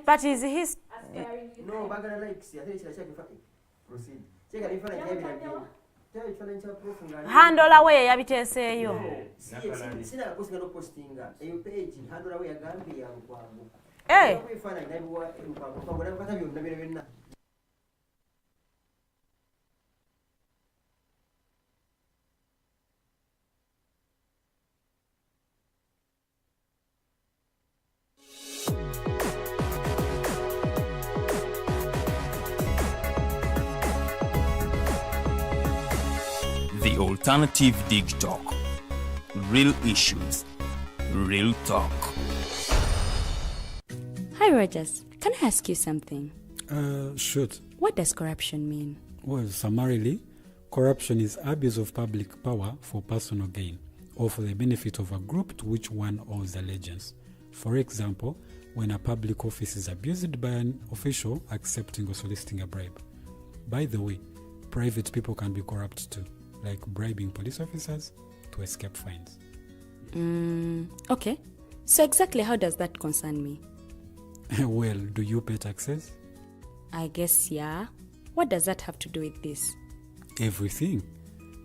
But is his... No, bagala likes. I think proceed. Handola we yabiteeseeyo. Sina kusinga postinga. Eyo page handola we yagambi ya mkwangu. Kwifana inabiwa mkwangu. Kwa ngona kwata byonna birabena. The Alternative Dig Talk. Real issues, real talk. Hi Rogers, can I ask you something? Shoot. What does corruption mean? Well, summarily, corruption is abuse of public power for personal gain or for the benefit of a group to which one owes allegiance. For example, when a public office is abused by an official accepting or soliciting a bribe. By the way, private people can be corrupt too, like bribing police officers to escape fines. Okay. So exactly how does that concern me? Well, do you pay taxes? I guess, yeah. What does that have to do with this? Everything.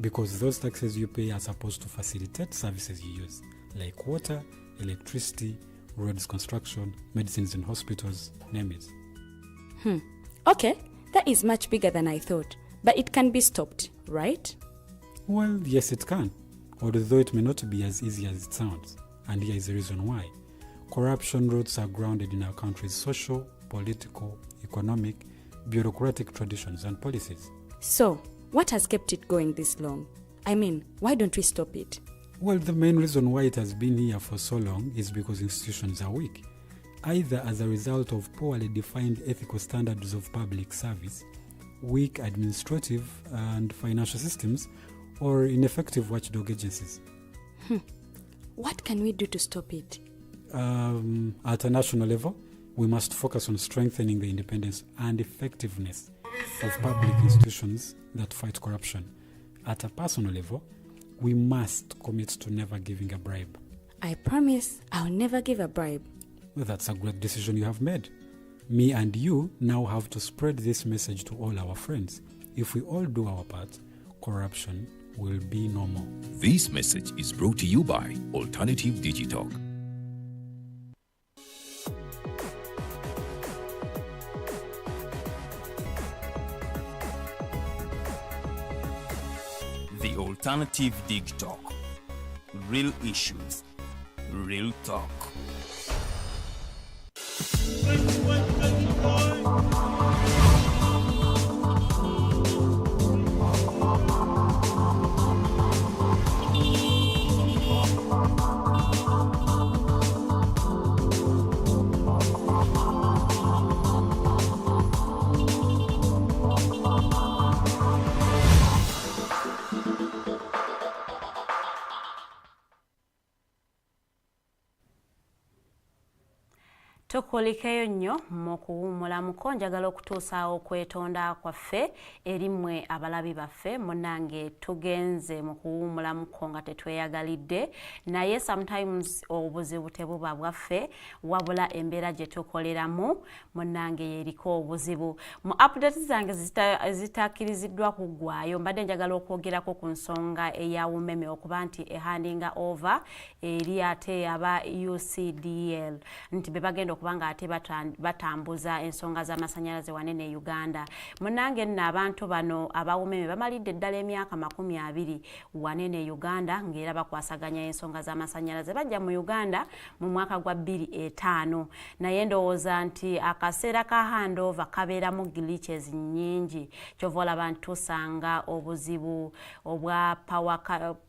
Because those taxes you pay are supposed to facilitate services you use, like water, electricity, roads construction, medicines in hospitals, name it. Okay, that is much bigger than I thought. But it can be stopped, right? Well, yes, it can, although it may not be as easy as it sounds. And here is the reason why. Corruption roots are grounded in our country's social, political, economic, bureaucratic traditions and policies. So, what has kept it going this long? I mean, why don't we stop it? Well, the main reason why it has been here for so long is because institutions are weak, either as a result of poorly defined ethical standards of public service, weak administrative and financial systems, or ineffective watchdog agencies. What can we do to stop it? At a national level, we must focus on strengthening the independence and effectiveness of public institutions that fight corruption. At a personal level, we must commit to never giving a bribe. I promise I'll never give a bribe. Well, that's a great decision you have made. Me and you now have to spread this message to all our friends. If we all do our part, corruption will be no more. This message is brought to you by Alternative Digital. The Alternative Dig Talk. Real issues, real talk. Tukulikeyo nnyo mu kuwummulamuko njagala okutuusaawo okwetonda kwaffe eri mmwe abalabi baffe munnange tugenze mu kuwummulamuko nga tetweyagalidde naye sometimes obuzibu tebuba bwaffe wabula embeera gye tukoleramu munnange yeriko obuzibu mu update zange zitakkiriziddwa kuggwaayo mbadde njagala okwogerako ku nsonga eya umeme okuba nti ehandinga over eri ate aba UCDL nti be bagenda kubanga ate batambuza ensonga z'amasannyalaze wanene Uganda. Munange nno abantu bano abawumeme bamalidde ddala emyaka 20 wanene Uganda ng'era bakwasaganya ensonga z'amasannyalaze bajja mu Uganda mu mwaka gwa 2005 naye ndowooza nti akaseera ka handover kabeeramu glitches nnyingi kyova olaba nti tusanga obuzibu obwa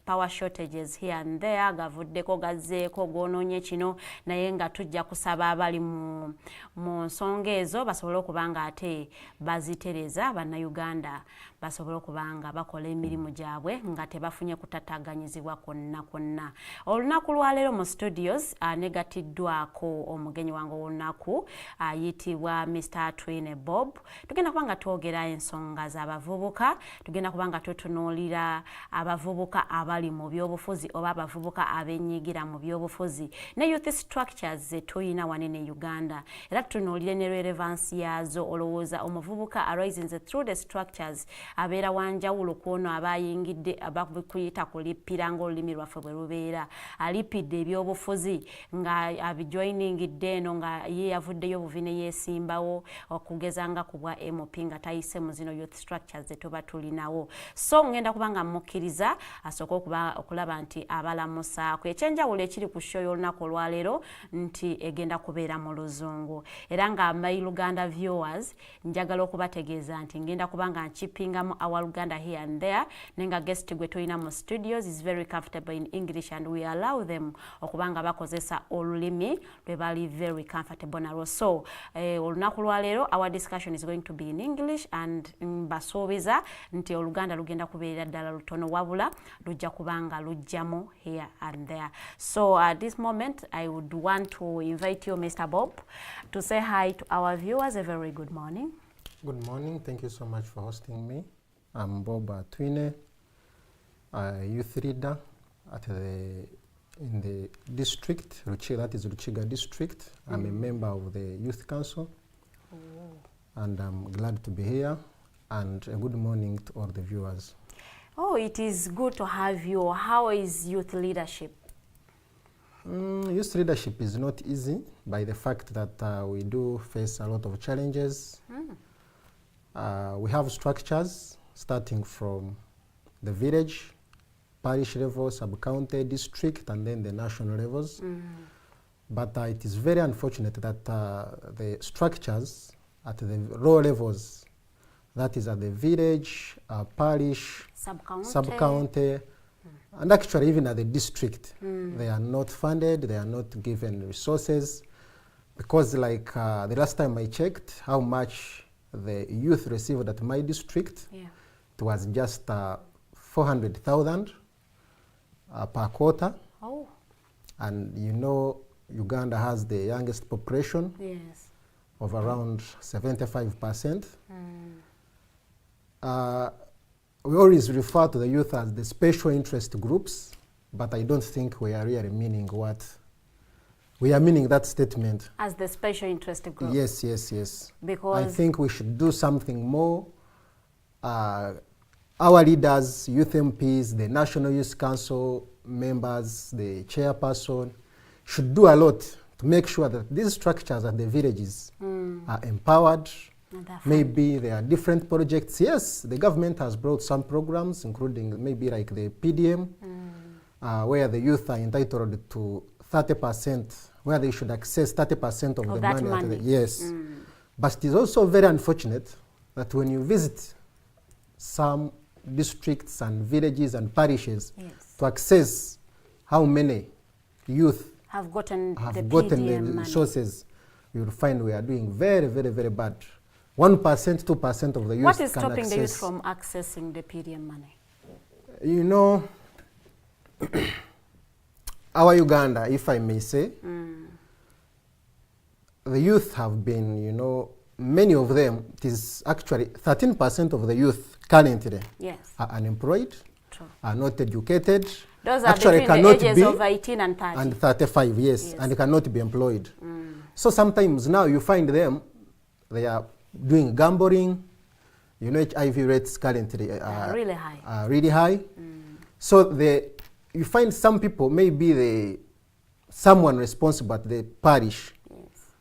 power shortages here and there gavuddeko gazzeeko goonoonye kino naye nga tujja kusaba abali mu nsonga ezo basobole okuba nga ate bazitereza bannayuganda basobole okubanga bakola emirimu gyabwe nga tebafunye kutattaganyizibwa kwonna. Olunaku lwaleero mu studios negatiddwako omugenyi wange olunaku ayitibwa Mr. Atwine Bob. Tugenda kubanga twogera ensonga z'abavubuka, tugenda kubanga tutunuulira abavubuka abali mu byobufuzi oba abavubuka abenyigira mu byobufuzi ne youth structures ze tuyina wanene Uganda, era tutunuulire ne relevance yazo. Olowooza omuvubuka arising through the structures abeera wanjawulo kuono abayingidde abakuyita kulippira ng'olulimi lwaffe bwe lubeera, alipidde ebyobufuzi nga abijoiningidde eno nga ye yavuddeyo buvi ne yeesimbawo okugeza nga ku bwa MP nga tayise mu zino youth structures ze tuba tulinawo. So ngenda kubanga mukkiriza asooka okulaba nti abalamusaako ekyenjawulo ekiri ku show y'olunaku olwaleero nti egenda kubeera mu Luzungu, era nga my Luganda viewers njagala okubategeeza nti ngenda kubanga nchippingamu our Luganda here and there, nenga guest gwe tulina mu studios is very comfortable in English and we allow them okubanga bakozesa olulimi lwe bali very comfortable nalwo. So olunaku lwaleero our discussion is going to be in English and mbasuubiza nti Oluganda lugenda kubeera ddala lutono wabula lujja kubanga lujjamu here and there. So at this moment I would want to invite you, Mr. Bob, to say hi to our viewers. A very good morning. Good morning. Thank you so much for hosting me. I'm Bob Atwine, a youth leader in the district, that is Ruchiga district. I'm a member of the youth council. And I'm glad to be here. And a good morning to all the viewers. Oh, it is good to have you. How is youth leadership? Youth leadership is not easy by the fact that we do face a lot of challenges. We have structures starting from the village, parish level, sub-county, district, and then the national levels. But it is very unfortunate that the structures at the low levels, that is at the village, parish, sub-county, and actually even at the district, they are not funded, they are not given resources, because like the last time I checked how much the youth received at my district, it was just 400,000 per quarter. Oh. And you know Uganda has the youngest population of around 75%. We always refer to the youth as the special interest groups, but I don't think we are really meaning what we are meaning that statement. As the special interest group? Yes, yes, yes. Because I think we should do something more. Our leaders, youth MPs, the National Youth Council members, the chairperson, should do a lot to make sure that these structures at the villages are empowered. Maybe there are different projects. Yes, the government has brought some programs, including maybe like the PDM, where the youth are entitled to 30%, where they should access 30% of the money. Yes. But it is also very unfortunate that when you visit some districts and villages and parishes to access how many youth have gotten the resources, you will find we are doing very, very, very bad. 1%, 2% of the youth. What is stopping the youth from accessing the PDM money? You know, our Uganda, if I may say, the youth have been, you know, many of them, it is actually 13% of the youth currently are unemployed, are not educated. Those are actually between the ages of 18 and 30. And 35, yes, and cannot be employed. So sometimes now you find them, they are doing gambling. You know, HIV rates currently are really high. So you find some people, maybe someone responsible at the parish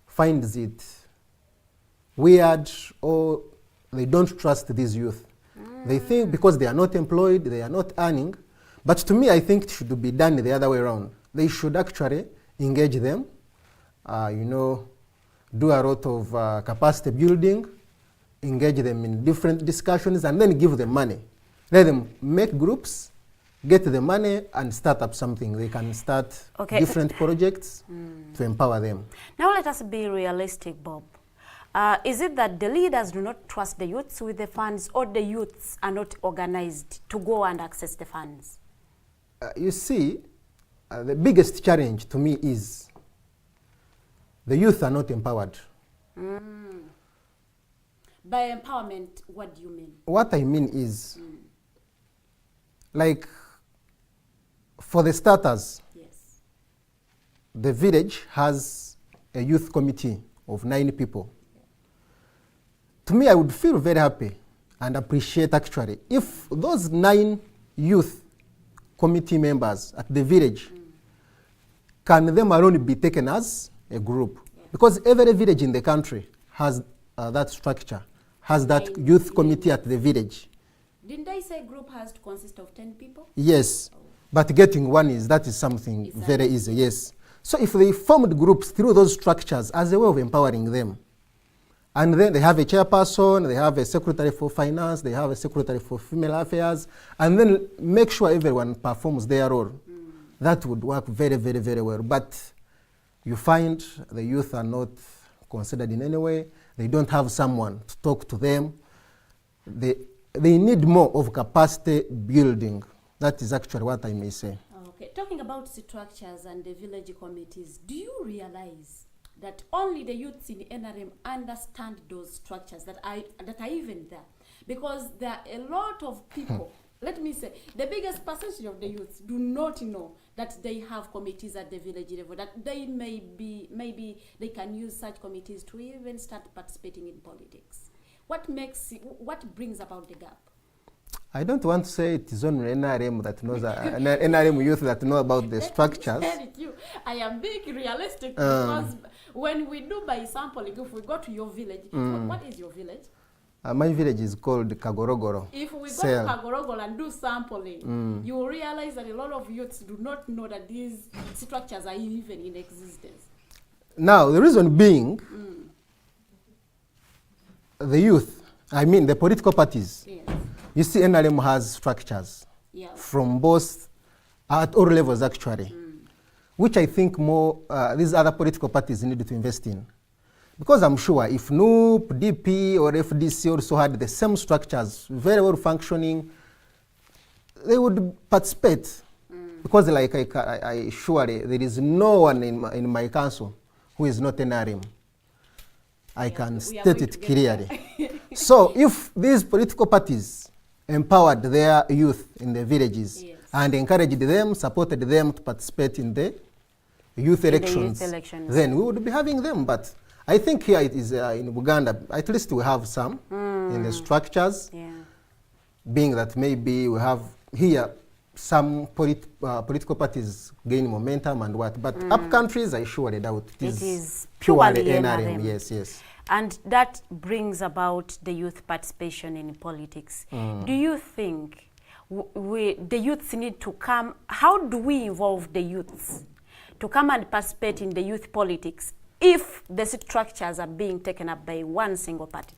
finds it weird, or they don't trust these youth. They think because they are not employed, they are not earning. But to me, I think it should be done the other way around. They should actually engage them, you know, do a lot of capacity building, engage them in different discussions, and then give them money. Let them make groups, get the money, and start up something. They can start different projects to empower them. Now let us be realistic, Bob. Is it that the leaders do not trust the youths with the funds, or the youths are not organized to go and access the funds? You see, the biggest challenge to me is the youth are not empowered. By empowerment, what do you mean? What I mean is, like, for the starters, Yes. the village has a youth committee of 9 people. To me, I would feel very happy and appreciate actually if those 9 youth committee members at the village can them alone be taken as a group. Because every village in the country has that structure, has that youth committee at the village. Didn't I say group has to consist of 10 people? Yes, but getting one that is something very easy, yes. So if they formed groups through those structures as a way of empowering them, and then they have a chairperson, they have a secretary for finance, they have a secretary for female affairs, and then make sure everyone performs their role. That would work very, very, very well. But you find the youth are not considered in any way. They don't have someone to talk to them. They need more of capacity building. That is actually what I may say. Okay, talking about structures and the village committees, do you realize that only the youths in NRM understand those structures that are even there? Because there are a lot of people, let me say, the biggest percentage of the youths do not know that they have committees at the village level, that they maybe they can use such committees to even start participating in politics. What brings about the gap? I don't want to say it is only NRM that knows, NRM youth that know about the structures. I am being realistic because when we do by sampling, if we go to your village, what is your village? My village is called Kagorogoro. If we go to Kagorogoro and do sampling, you will realize that a lot of youths do not know that these structures are even in existence. Now, the reason being, the youth, I mean the political parties, Yes. you see NRM has structures from both, at all levels actually, which I think more these other political parties need to invest in. Because I'm sure if NUP, DP or FDC also had the same structures, very well functioning, they would participate. Because like I surely, there is no one in my council who is not NRM. I can state it clearly. So if these political parties empowered their youth in the villages and encouraged them, supported them to participate in the youth elections, then we would be having them. But I think here it is in Uganda, at least we have some in the structures, being that maybe we have here some political parties gain momentum and what. But up countries, I surely doubt it is purely NRM. Yes, yes. And that brings about the youth participation in politics. Do you think the youths need to come, how do we involve the youths to come and participate in the youth politics if the structures are being taken up by one single party?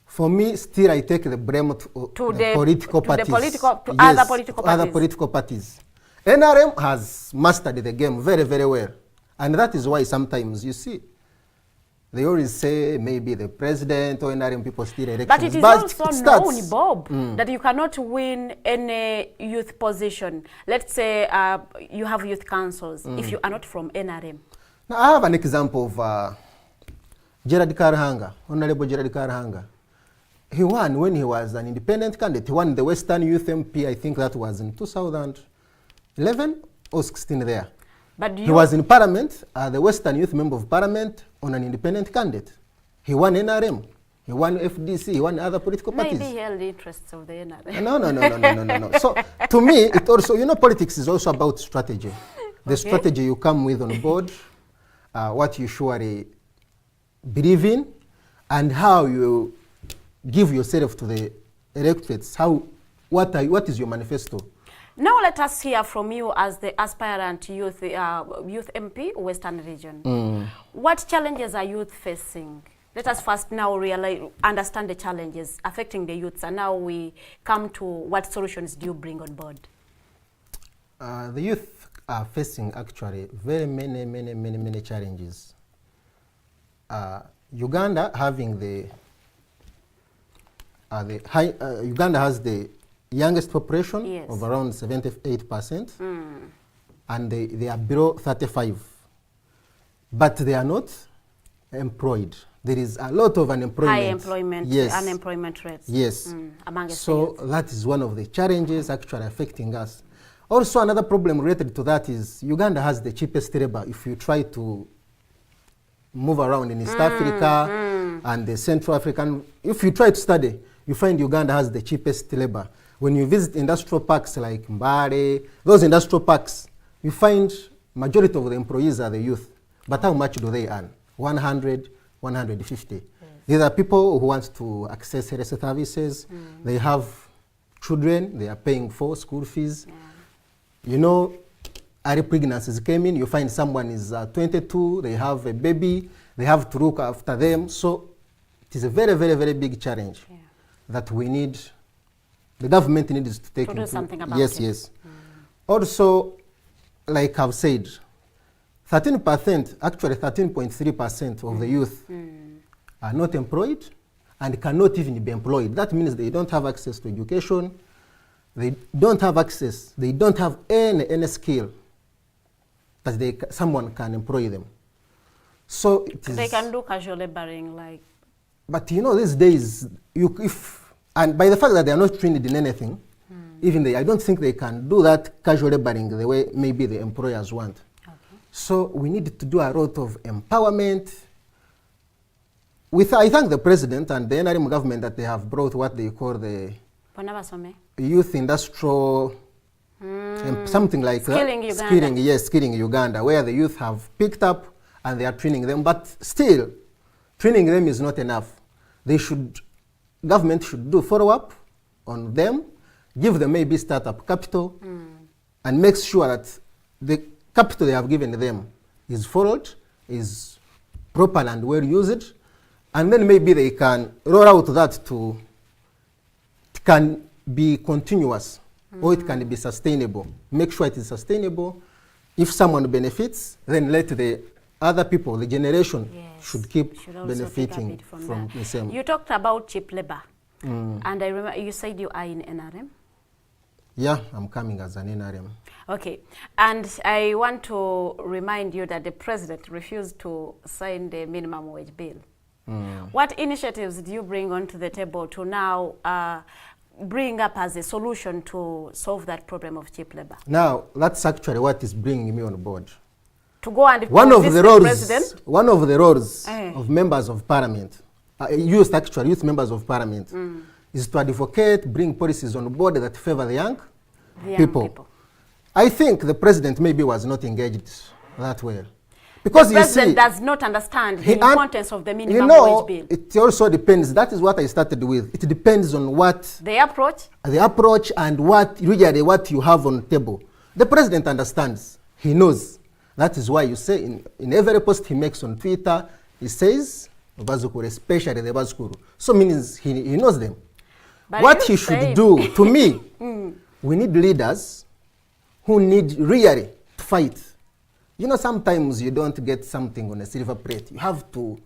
For me, still I take the blame to the political parties. Other political parties. Other political parties. NRM has mastered the game very, very well. And that is why sometimes you see, they always say maybe the president or NRM people steal elections. But it is also known, Bob, that you cannot win any youth position. Let's say you have youth councils if you are not from NRM. Now, I have an example of Gerard Karahanga, Honorable Gerard Karahanga. He won when he was an independent candidate. He won the Western Youth MP, I think that was in 2011 or 16 there. But he was in Parliament, the Western Youth Member of Parliament, on an independent candidate. He won NRM, he won FDC, he won other political parties. Maybe he held the interests of the NRM. No. So to me, it also, you know, politics is also about strategy. The strategy you come with on board, what you surely believe in, and how you give yourself to the electorates. What is your manifesto? Now let us hear from you as the aspirant youth MP, Western Region. What challenges are youth facing? Let us first now understand the challenges affecting the youths, and now we come to what solutions do you bring on board? The youth are facing actually very many challenges. Uganda having Uganda has the youngest population Yes. of around 78%, and they are below 35, but they are not employed. There is a lot of unemployment. High employment, yes. unemployment rates. Yes. Among So seniors. that is one of the challenges actually affecting us. Also, another problem related to that is Uganda has the cheapest labor. If you try to move around in East Africa and the Central African, if you try to study, you find Uganda has the cheapest labor. When you visit industrial parks like Mbare, those industrial parks, you find majority of the employees are the youth. But how much do they earn? 100, 150. Yes. These are people who want to access health services. They have children, they are paying for school fees. Yeah. You know, early pregnancies came in, you find someone is 22, they have a baby, they have to look after them. So it is a very, very, very big challenge that we need, the government needs to take do something about yes, it. Yes. Also, like I've said, 13%, actually 13.3% of the youth are not employed and cannot even be employed. That means they don't have access to education, they don't have access, they don't have any skill that someone can employ them. So it is, they can do casual laboring, like. But you know, these days, and by the fact that they are not trained in anything, even I don't think they can do that casual laboring the way maybe the employers want. Okay. So we need to do a lot of empowerment. I thank the president and the NRM government that they have brought what they call the youth industrial, something like Skilling that. Uganda. Skilling Uganda, where the youth have picked up and they are training them. But still, training them is not enough. Government should do follow-up on them, give them maybe startup capital, and make sure that the capital they have given them is followed, is proper and well used, and then maybe they can roll out that to, it can be continuous, or it can be sustainable. Make sure it is sustainable. If someone benefits, then let the other people, the generation, should keep benefiting from the same. You talked about cheap labor, and I remember you said you are in NRM. Yeah, I'm coming as an NRM. Okay, and I want to remind you that the president refused to sign the minimum wage bill. What initiatives do you bring onto the table to now bring up as a solution to solve that problem of cheap labor? Now, that's actually what is bringing me on board. To go and one of the roles of members of parliament, youth members of parliament, is to advocate, bring policies on board that favor the young people. I think the president maybe was not engaged that well. Because the president does not understand the importance of the minimum wage bill. It also depends. That is what I started with. It depends on what the approach and what you have on the table. The president understands. He knows. That is why you say in every post he makes on Twitter, he says, especially the Bazukuru. So means he knows them. But what he should do, to me, we need leaders who need really to fight. You know, sometimes you don't get something on a silver plate. You have to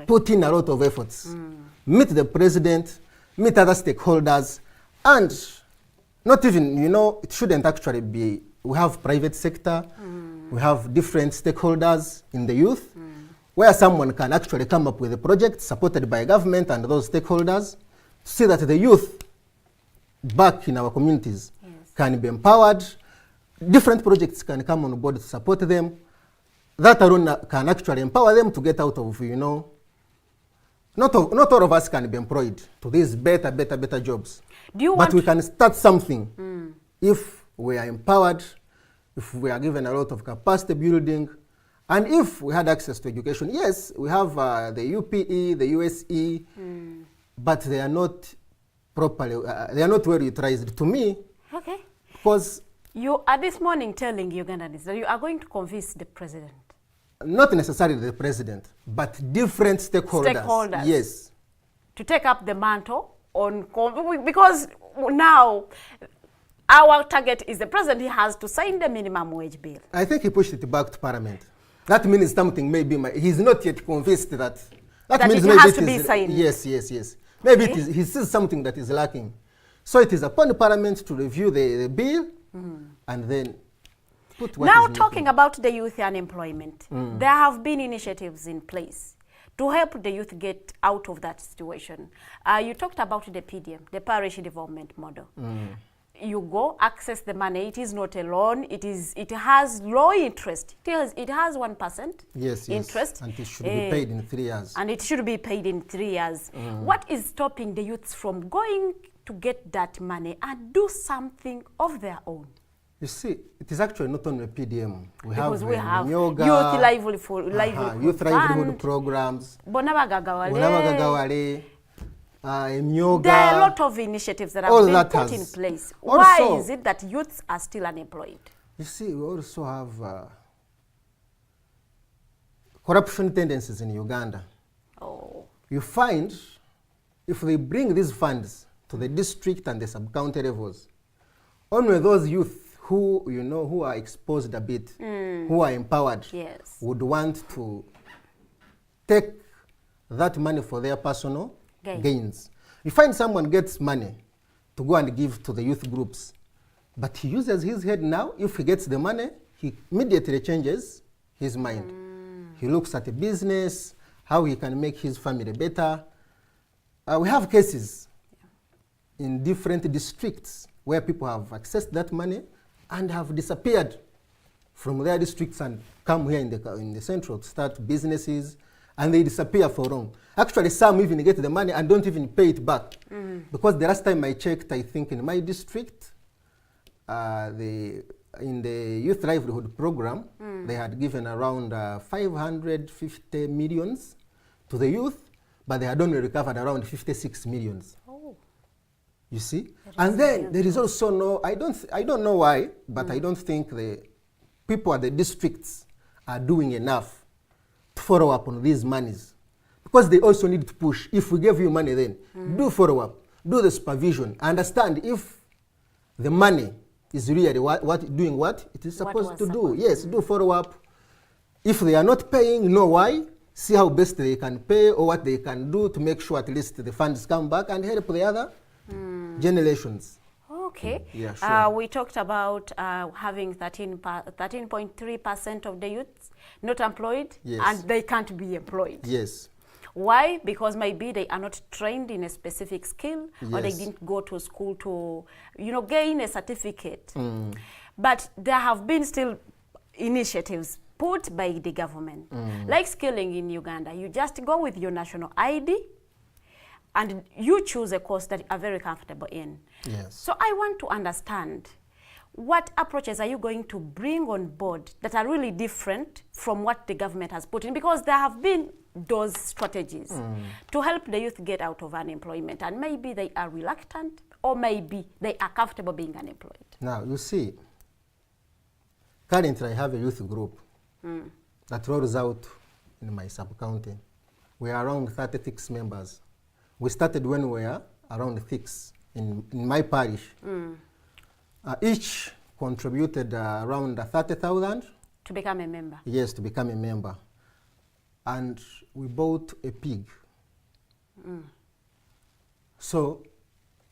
put in a lot of efforts. Meet the president, meet other stakeholders, and not even, you know, it shouldn't actually be, we have private sector, we have different stakeholders in the youth, where someone can actually come up with a project supported by government and those stakeholders, to see that the youth back in our communities can be empowered. Different projects can come on board to support them. That alone can actually empower them to get out of, you know, not all of us can be employed to these better jobs. But we can start something if we are empowered, if we are given a lot of capacity building, and if we had access to education. Yes, we have the UPE, the USE, but they are not properly, they are not well utilized to me. Okay. Because you are this morning telling Ugandans that you are going to convince the president. Not necessarily the president, but different stakeholders. Yes. To take up the mantle on, because now our target is the president. He has to sign the minimum wage bill. I think he pushed it back to parliament. That means something maybe he's not yet convinced that means it maybe has it to be is- signed. Yes. Maybe Okay. he sees something that is lacking. So it is upon the Parliament to review the bill and then put what Now is talking missing. about the youth unemployment, there have been initiatives in place to help the youth get out of that situation. You talked about the PDM, the Parish Development Model. You go, access the money. It is not a loan. It has low interest. It has 1% Yes. interest. And it should be paid in 3 years. And it should be paid in 3 years. What is stopping the youths from going to get that money and do something of their own? You see, it is actually not only PDM. Because we have yoga, youth livelihood youth livelihood fund, programs, Bonabagagawale. Bonabagagawale, Myoga. There are a lot of initiatives that have all been that put in has- place. Also- Why is it that youths are still unemployed? You see, we also have corruption tendencies in Uganda. Oh, You find if they bring these funds to the district and the sub-county levels, only those youth who are exposed a bit, who are empowered, yes. would want to take that money for their personal gains. You find someone gets money to go and give to the youth groups, but he uses his head now. If he gets the money, he immediately changes his mind. He looks at the business, how he can make his family better. We have cases in different districts where people have accessed that money and have disappeared from their districts and come here in the central to start businesses, and they disappear for long. Actually, some even get the money and don't even pay it back. Because the last time I checked, I think in my district, in the youth livelihood program, they had given around 550 millions to the youth, but they had only recovered around 56 millions. Oh. You see? And then there is also no, I don't know why, but I don't think the people at the districts are doing enough to follow up on these monies. Because they also need to push. If we give you money then, do follow up, do the supervision, understand if the money is really doing what it is supposed to do. Yes, do follow up. If they are not paying, know why, see how best they can pay or what they can do to make sure at least the funds come back and help the other generations. Okay. Yeah, sure. We talked about having 13.3% of the youths not employed, Yes. and they can't be employed. Yes. Why? Because maybe they are not trained in a specific skill, or they Yes. didn't go to school to, gain a certificate. But there have been still initiatives put by the government, like skilling in Uganda. You just go with your national ID, and you choose a course that you are very comfortable in. Yes. So I want to understand, what approaches are you going to bring on board that are really different from what the government has put in? Because there have been those strategies to help the youth get out of unemployment, and maybe they are reluctant, or maybe they are comfortable being unemployed. Now, you see, currently I have a youth group that rolls out in my sub-county. We are around 36 members. We started when we were around 6 in my parish. Each contributed around 30,000. To become a member. Yes, to become a member. And we bought a pig. So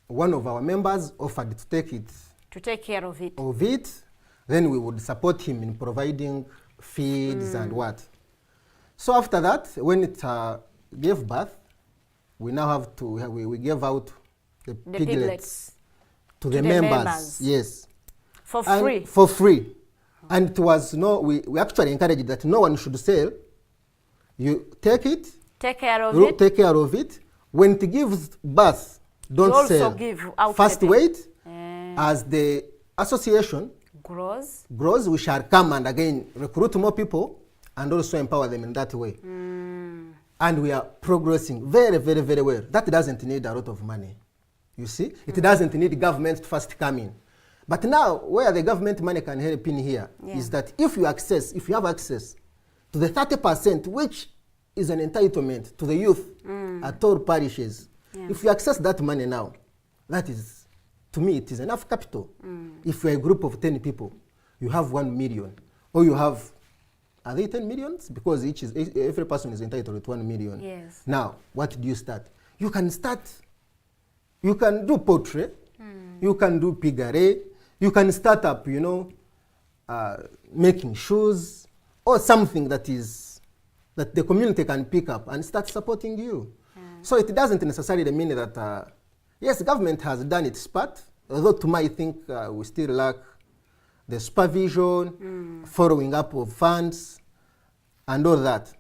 one of our members offered to take it. To take care of it. Then we would support him in providing feeds and what. So after that, when it gave birth, we now have to, we gave out the piglets to the members. Yes. For And free. For free. And it was we actually encouraged that no one should sell. You take it. Take care of it. Take care of it. When it gives birth, don't You also sell. give out First the wait. As the association grows, we shall come and again recruit more people and also empower them in that way. And we are progressing very, very, very well. That doesn't need a lot of money. You see? It doesn't need government to first come in. But now, where the government money can help in here is that if you have access to the 30%, which is an entitlement to the youth at all parishes, if you access that money now, that is, to me, it is enough capital. If you are a group of 10 people, you have 1 million, or you have are they 10 millions? Because every person is entitled to 1 million. Yes. Now, what do you start? You can do poultry, you can do piggery, you can start up, making shoes, or something that the community can pick up and start supporting you. So it doesn't necessarily mean that, yes, government has done its part, although to my think we still lack the supervision, following up of funds, and all that.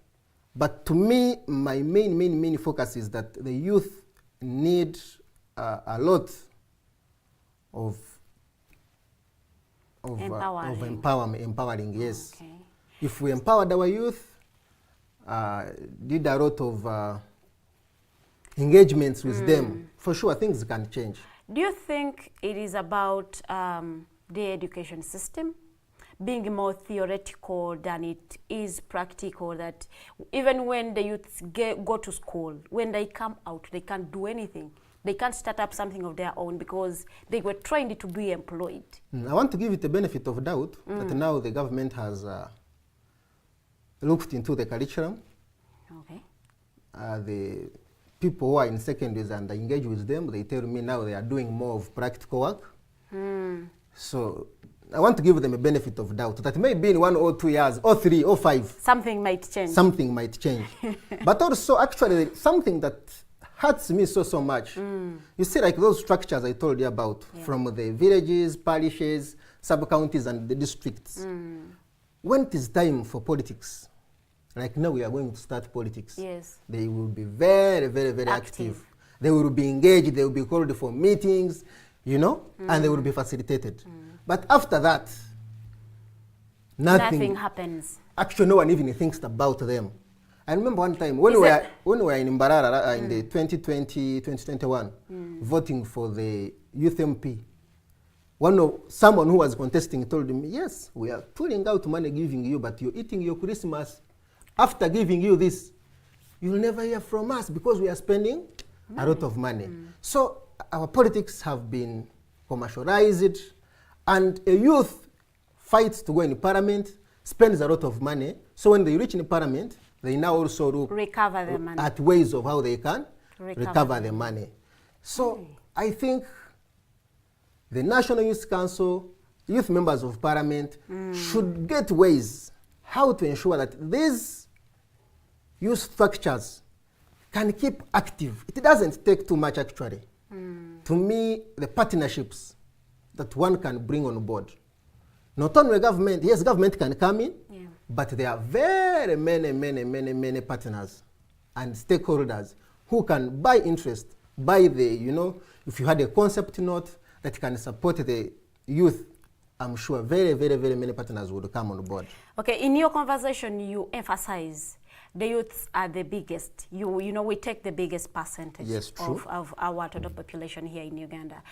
But to me, my main focus is that the youth need a lot of empowering, yes. Okay. If we empowered our youth, did a lot of engagements with them, for sure things can change. Do you think it is about the education system being more theoretical than it is practical, that even when the youths go to school, when they come out, they can't do anything? They can't start up something of their own because they were trained to be employed. I want to give it the benefit of doubt that now the government has looked into the curriculum. Okay. The people who are in secondaries and I engage with them, they tell me now they are doing more of practical work. So I want to give them a benefit of doubt that maybe in 1 or 2 years, or 3 or 5, something might change. Something might change. But also, actually, something that hurts me so much. You see, like those structures I told you about, from the villages, parishes, sub-counties, and the districts. When it is time for politics, like now we are going to start politics, yes, they will be very active. They will be engaged, they will be called for meetings, and they will be facilitated. But after that, nothing happens. Actually, no one even thinks about them. I remember one time when we were in Mbarara in the 2020-2021, voting for the youth MP, someone who was contesting told me, yes, we are pulling out money giving you, but you're eating your Christmas. After giving you this, you'll never hear from us because we are spending a lot of money. So our politics have been commercialized, and a youth fights to go in parliament, spends a lot of money. So when they reach in parliament, they now also look recover the money at ways of how they can recover the money. So I think the National Youth Council, youth members of parliament should get ways how to ensure that these youth structures can keep active. It doesn't take too much actually. To me, the partnerships that one can bring on board. Not only government, yes, government can come in, but there are very many partners and stakeholders who can buy interest, buy the, if you had a concept note that can support the youth, I'm sure very many partners would come on board. Okay, in your conversation, you emphasize the youths are the biggest. We take the biggest percentage of our total population here in Uganda.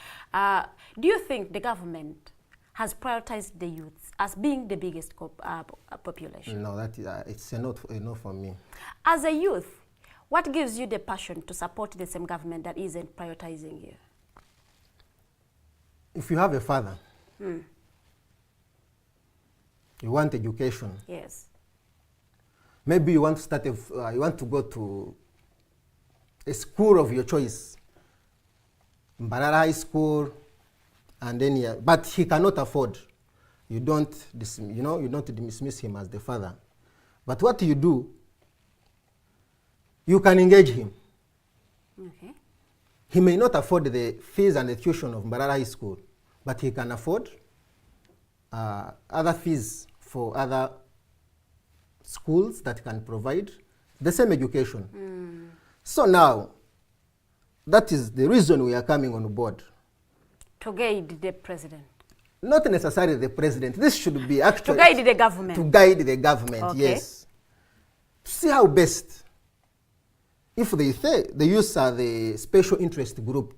Do you think the government has prioritized the youths as being the biggest population? No, that is, it's a no for me. As a youth, what gives you the passion to support the same government that isn't prioritizing you? If you have a father, you want education. Yes. Maybe you want to start you want to go to a school of your choice, Mbarara High School, and then but he cannot afford. You don't dismiss him as the father. But what you do, you can engage him. Okay. He may not afford the fees and the tuition of Mbarara High School, but he can afford other fees for other schools that can provide the same education. So now, that is the reason we are coming on board. To guide the president? Not necessarily the president. This should be actually... To guide the government? To guide the government, okay. Yes. To see how best, if they say the youth are the special interest group,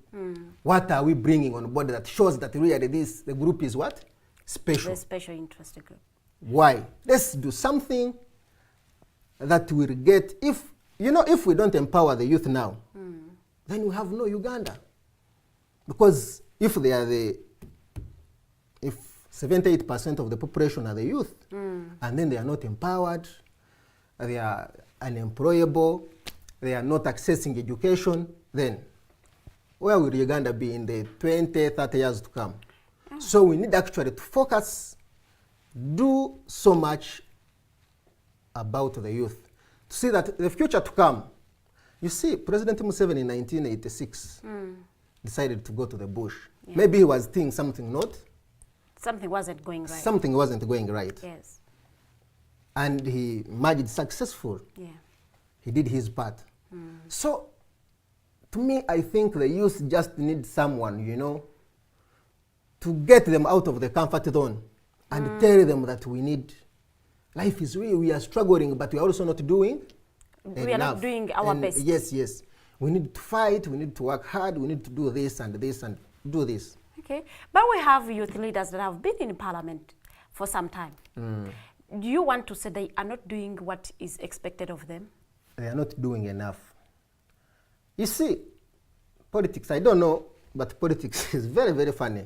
what are we bringing on board that shows that really the group is what? Special. The special interest group. Why? Let's do something that will get, if we don't empower the youth now, then we have no Uganda. Because if 78% of the population are the youth, and then they are not empowered, they are unemployable, they are not accessing education, then where will Uganda be in the 20, 30 years to come? So we need actually to focus, do so much about the youth, to see that the future to come. You see, President Museveni in 1986 decided to go to the bush. Yeah. Maybe he was thinking something wasn't going right. Something wasn't going right. Yes. And he emerged successful. Yeah. He did his part. So, to me, I think the youth just need someone, you know, to get them out of the comfort zone and tell them that we need, life is real, we are struggling, but we are also not doing enough. We are not doing our best. Yes, yes. We need to fight, we need to work hard, we need to do this and this and do this. Okay, but we have youth leaders that have been in parliament for some time. Do you want to say they are not doing what is expected of them? They are not doing enough. You see, politics, I don't know, but politics is very, very funny.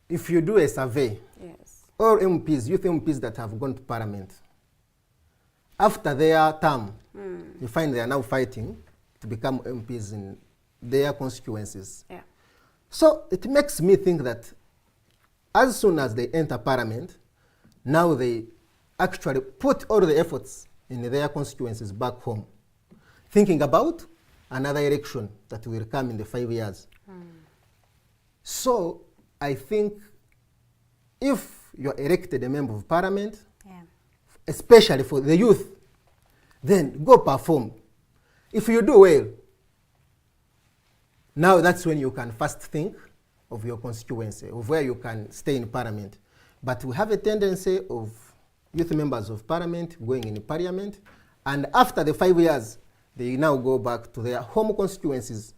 If you do a survey, yes, all MPs, youth MPs that have gone to parliament, after their term, you find they are now fighting to become MPs in their constituencies. Yeah. So it makes me think that as soon as they enter parliament, now they actually put all the efforts in their constituencies back home, thinking about another election that will come in the 5 years. So I think if you're elected a member of parliament, especially for the youth, then go perform. If you do well, now that's when you can first think of your constituency, of where you can stay in parliament. But we have a tendency of youth members of parliament going in parliament, and after the 5 years, they now go back to their home constituencies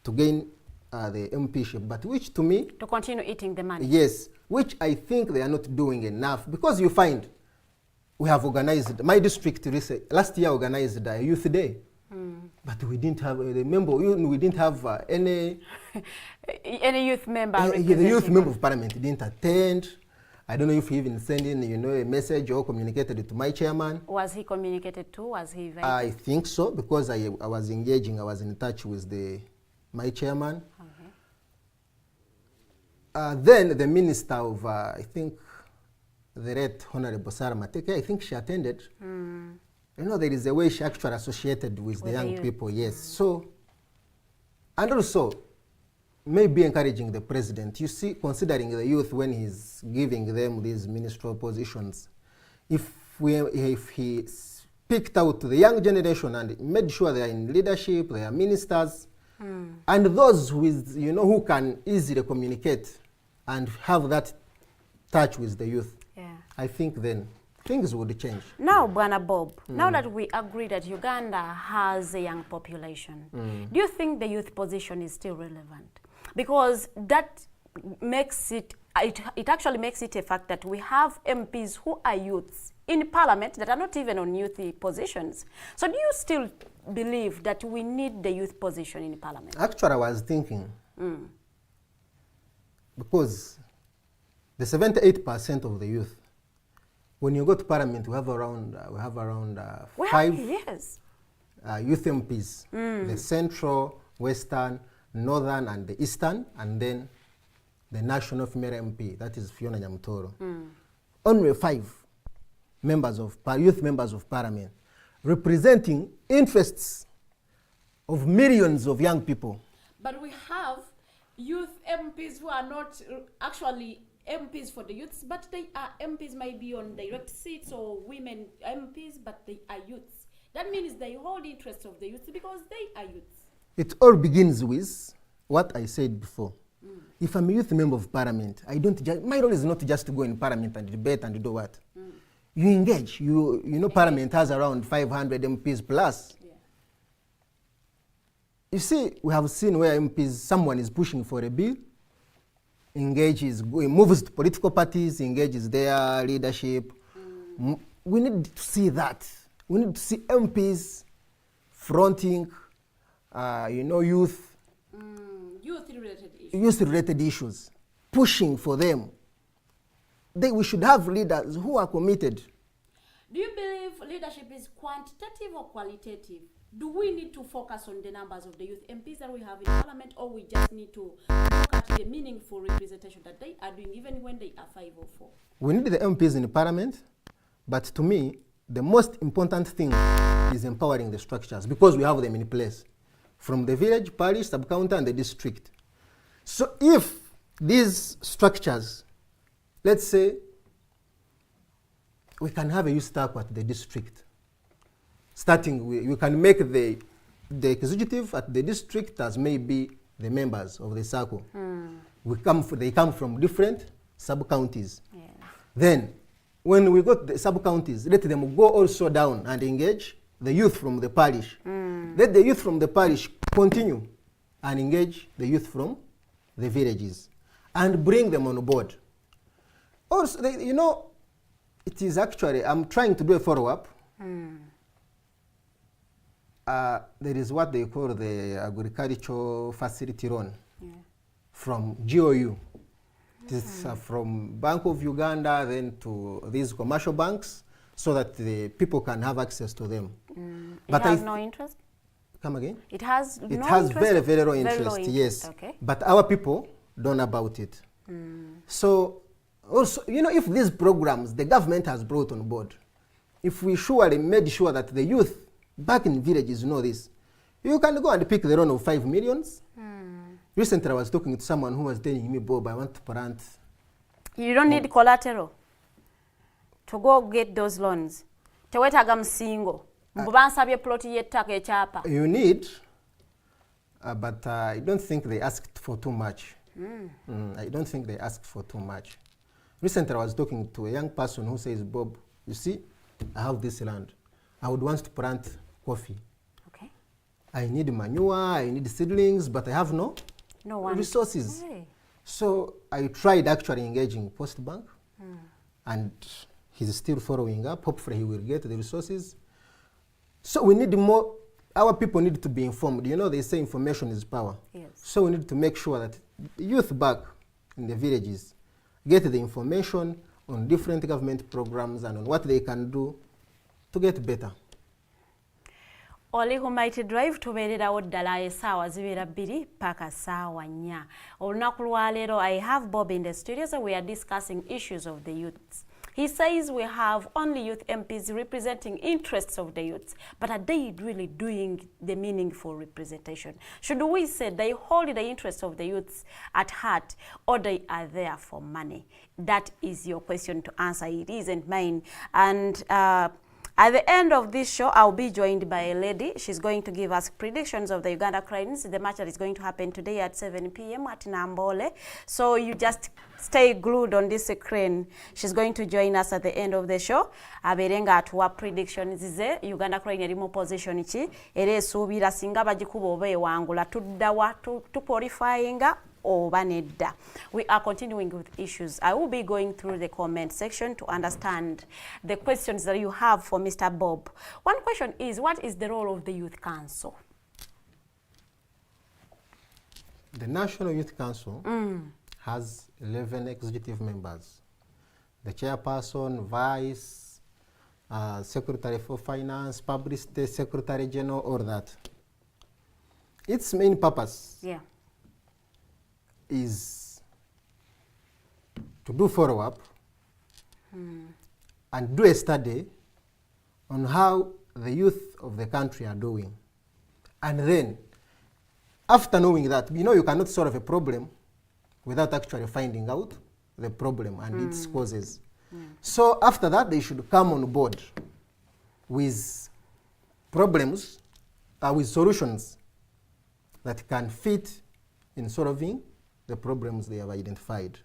to gain the MPship, but which to me... To continue eating the money. Yes, which I think they are not doing enough, because you find we have organized, my district last year organized a youth day, but we didn't have, remember, we didn't have any... any youth member the youth member of parliament didn't attend. I don't know if he even sent in, you know, a message or communicated it to my chairman. Was he communicated to? Was he invited? I think so, because I was engaging, I was in touch with my chairman. Okay. Then the minister of, I think, the late Honorable Sarah Mateke, I think she attended. You know, there is a way she actually associated with the young people, yes. So, and also, maybe encouraging the president, you see, considering the youth when he's giving them these ministerial positions, if he picked out the young generation and made sure they are in leadership, they are ministers, and those with, you know, who can easily communicate and have that touch with the youth, I think then things would change. Now, Bwana Bob, now that we agree that Uganda has a young population, do you think the youth position is still relevant? Because that makes it actually makes it a fact that we have MPs who are youths in parliament that are not even on youth positions. So do you still believe that we need the youth position in parliament? Actually, I was thinking, because the 78% of the youth, when you go to parliament, we have around five youth MPs, the central, western, northern, and the eastern, and then the national female MP, that is Fiona Nyamutoro. Only 5 youth members of parliament, representing interests of millions of young people. But we have youth MPs who are not actually MPs for the youths, but they are MPs maybe on direct seats, or women MPs, but they are youths. That means they hold interests of the youths because they are youths. It all begins with what I said before. If I'm a youth member of parliament, my role is not just to go in parliament and debate and do what? You engage. You know, parliament has around 500 MPs plus. You see, we have seen where someone is pushing for a bill, moves to political parties, engages their leadership. We need to see that. We need to see MPs fronting, youth. Youth-related issues. Youth-related issues. pushing for them. We should have leaders who are committed. Do you believe leadership is quantitative or qualitative? Do we need to focus on the numbers of the youth MPs that we have in Parliament, or we just need to look at the meaningful representation that they are doing even when they are 5 or 4? We need the MPs in the Parliament, but to me, the most important thing is empowering the structures, because we have them in place, from the village, parish, sub-county, and the district. So if these structures, let's say, we can have a youth staff at the district. Starting, we can make the executive at the district as maybe the members of the circle. They come from different sub-counties. Yeah. Then, when we got the sub-counties, let them go also down and engage the youth from the parish. Let the youth from the parish continue and engage the youth from the villages and bring them on board. Also, it is actually, I'm trying to do a follow-up. There is what they call the agricultural facility loan from GOU. It is from Bank of Uganda then to these commercial banks so that the people can have access to them. But it has no interest? Come again? It has It no has interest? very, very low interest, yes. Okay. But our people don't know about it. So also, if these programs the government has brought on board, if we surely made sure that the youth back in villages know this, you can go and pick the loan of 5 million. Recently I was talking to someone who was telling me, Bob, I want to plant. You don't need collateral to go get those loans. Tewetaga msingo. Mbubansabye ploti yettaka ekyapa. You need, but I don't think they asked for too much. I don't think they asked for too much. Recently I was talking to a young person who says, Bob, you see, I have this land. I would want to plant coffee. Okay. I need manure, I need seedlings, but I have no resources. Hey. So I tried actually engaging Post Bank, and he's still following up. Hopefully he will get the resources. So we need more, our people need to be informed. They say information is power. Yes. So we need to make sure that youth back in the villages get the information on different government programs and on what they can do to get better. Oli ku Mighty Drive tubeererawo ddala essaawa zibeera 2 paka ssaawa 4. Olunaku lwa leero I have Bob in the studio, so we are discussing issues of the youths. He says we have only youth MPs representing interests of the youths, but are they really doing the meaningful representation? Should we say they hold the interests of the youths at heart, or they are there for money? That is your question to answer. It isn't mine. And at the end of this show, I'll be joined by a lady. She's going to give us predictions of the Uganda Cranes. The match that is going to happen today at 7 p.m. at Nambole. So you just stay glued on this screen. She's going to join us at the end of the show. Aberenga atuwa predictions ze Uganda Crane erimu position ki era esuubira singa bagikuba oba ewangula tuddawa tuqualifyinga oba nedda. We are continuing with issues. I will be going through the comment section to understand the questions that you have for Mr. Bob. One question is, what is the role of the Youth Council? The National Youth Council has 11 executive members. The chairperson, vice, secretary for finance, publicity, secretary general, all that. Its main purpose is to do follow-up and do a study on how the youth of the country are doing. And then, after knowing that, you cannot solve a problem without actually finding out the problem and its causes. So after that, they should come on board with problems, with solutions that can fit in solving the problems they have identified.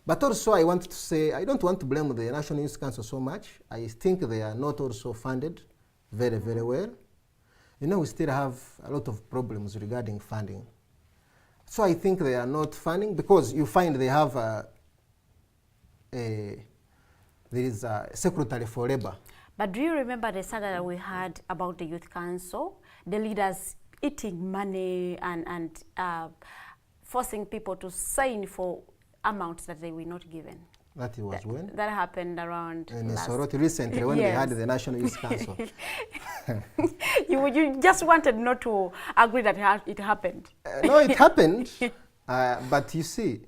But also I want to say, I don't want to blame the National Youth Council so much. I think they are not also funded very, very well. We still have a lot of problems regarding funding. So I think they are not funding because you find they have there is a secretary for labor. But do you remember the saga that we had about the Youth Council? The leaders eating money and forcing people to sign for amounts that they were not given. That it was when? That happened around In last. Soroti recently when they Yes. had the National Youth Council. You just wanted not to agree that it happened. No, it happened. But you see,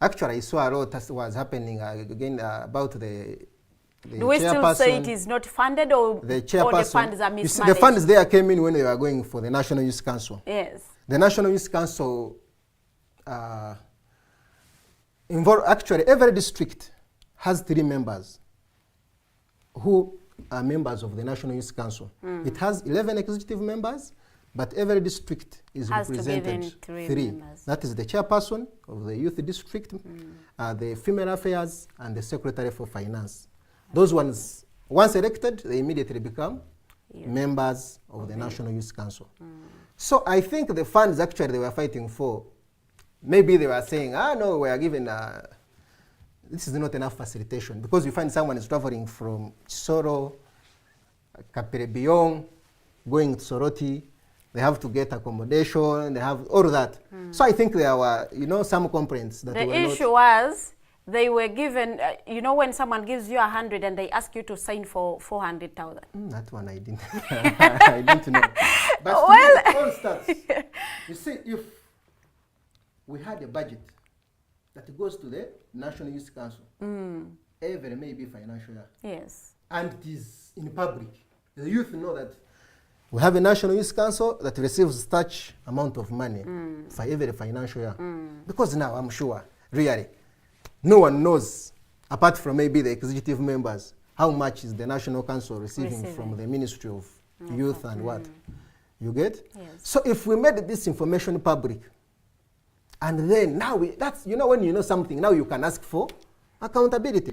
actually I saw a lot that was happening again about the Do we still say it is not funded, or the or chairperson. the funds are mismanaged? You see, the funds there came in when they were going for the National Youth Council. Yes. The National Youth Council actually every district has 3 members who are members of the National Youth Council. It has 11 executive members, but every district is Has to give in represented 3 members. That is the chairperson of the youth district, the female affairs, and the secretary for finance. Those ones, once elected, they immediately become members of the National Youth Council. So I think the funds actually they were fighting for, maybe they were saying, no, we are given, this is not enough facilitation, because you find someone is traveling from Chisoro, Kapirebiong, going to Soroti, they have to get accommodation, they have all that. So I think there were, some complaints that The were issue was they were given, when someone gives you 100 and they ask you to sign for 400,000. That one I didn't, I didn't know. But Well- to me, all starts. You see, if we had a budget that goes to the National Youth Council every maybe financial year, Yes. and it is in public, the youth know that we have a National Youth Council that receives such amount of money for every financial year. Because now I'm sure, really, no one knows, apart from maybe the executive members, how much is the National Council receiving from the Ministry of Youth and what. You get? Yes. So if we made this information public, and then now that's, when you know something, now you can ask for accountability.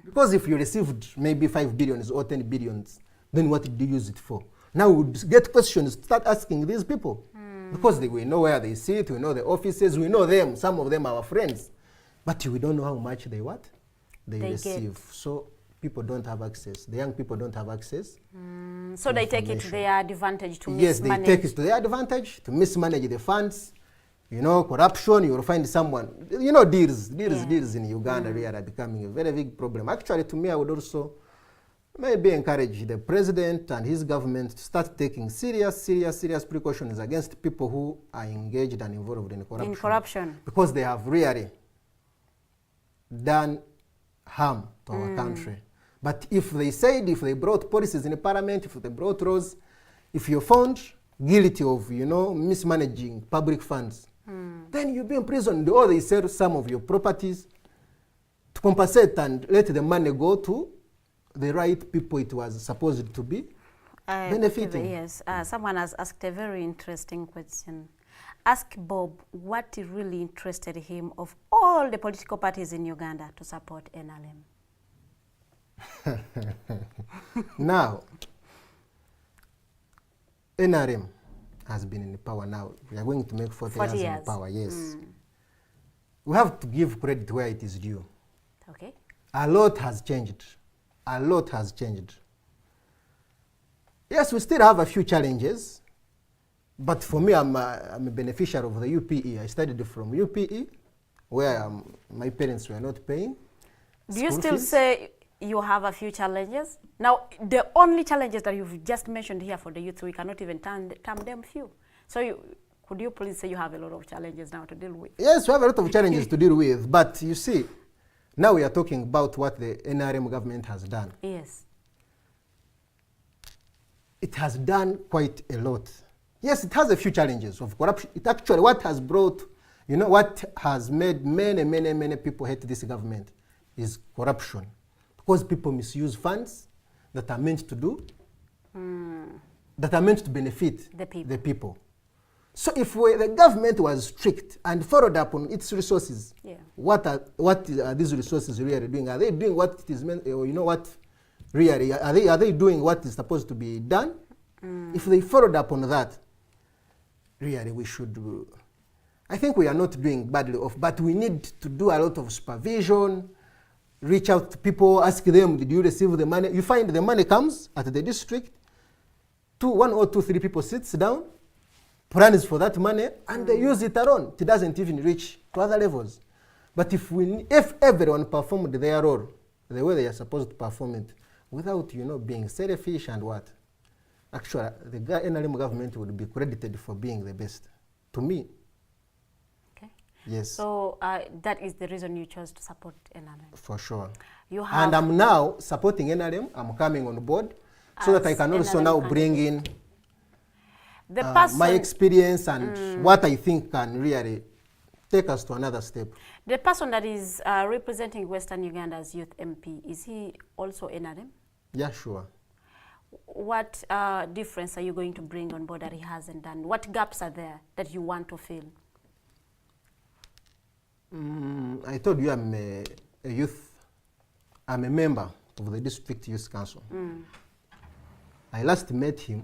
Because if you received maybe 5 billion or 10 billions, then what did you use it for? Now we would get questions, start asking these people. Because we know where they sit, we know the offices, we know them, some of them are our friends. But we don't know how much they receive. Get. So people don't have access. The young people don't have access. So they take it to their advantage to Yes, they mismanage. take it to their advantage to mismanage the funds. Corruption, you will find someone, deals in Uganda really are becoming a very big problem. Actually, to me, I would also maybe encourage the president and his government to start taking serious precautions against people who are engaged and involved in corruption. In corruption. Because they have really done harm to our country. But if they brought policies in the parliament, if they brought laws, if you're found guilty of, mismanaging public funds, then you'll be imprisoned, or they sell some of your properties to compensate and let the money go to the right people it was supposed to be benefiting. Yes, someone has asked a very interesting question. Ask Bob what really interested him of all the political parties in Uganda to support NRM. Now, NRM has been in power now. We are going to make 40 years in power, yes. We have to give credit where it is due. Okay. A lot has changed. Yes, we still have a few challenges, but for me, I'm a beneficiary of the UPE. I studied from UPE, where my parents were not paying. Do you still say you have a few challenges? Now, the only challenges that you've just mentioned here for the youth, we cannot even term them few. So could you please say you have a lot of challenges now to deal with? Yes, we have a lot of challenges to deal with, but you see, now we are talking about what the NRM government has done. Yes. It has done quite a lot. Yes, it has a few challenges of corruption. It actually, what has brought, what has made many people hate this government is corruption. Because people misuse funds that are meant to do, that are meant to benefit the people. So if the government was strict and followed up on its resources, what are these resources really doing? Are they doing what it is meant, what really, are they doing what is supposed to be done? If they followed up on that, really we should do. I think we are not doing badly off, but we need to do a lot of supervision, reach out to people, ask them, did you receive the money? You find the money comes at the district, 1 or 2, 3 people sits down, plans for that money, and they use it alone. It doesn't even reach to other levels. But if everyone performed their role the way they are supposed to perform it, without, you know, being selfish and what, actually, the NRM government would be credited for being the best. To me. Okay. Yes. So that is the reason you chose to support NRM. For sure. You have And I'm now supporting NRM. I'm coming on board so that I can also NRM now candidate. bring in the person, my experience and what I think can really take us to another step. the person that is representing Western Uganda's youth MP, is he also NRM? Yeah, sure. What difference are you going to bring on board that he hasn't done? What gaps are there that you want to fill? I told you I'm a youth. I'm a member of the District Youth Council. I last met him.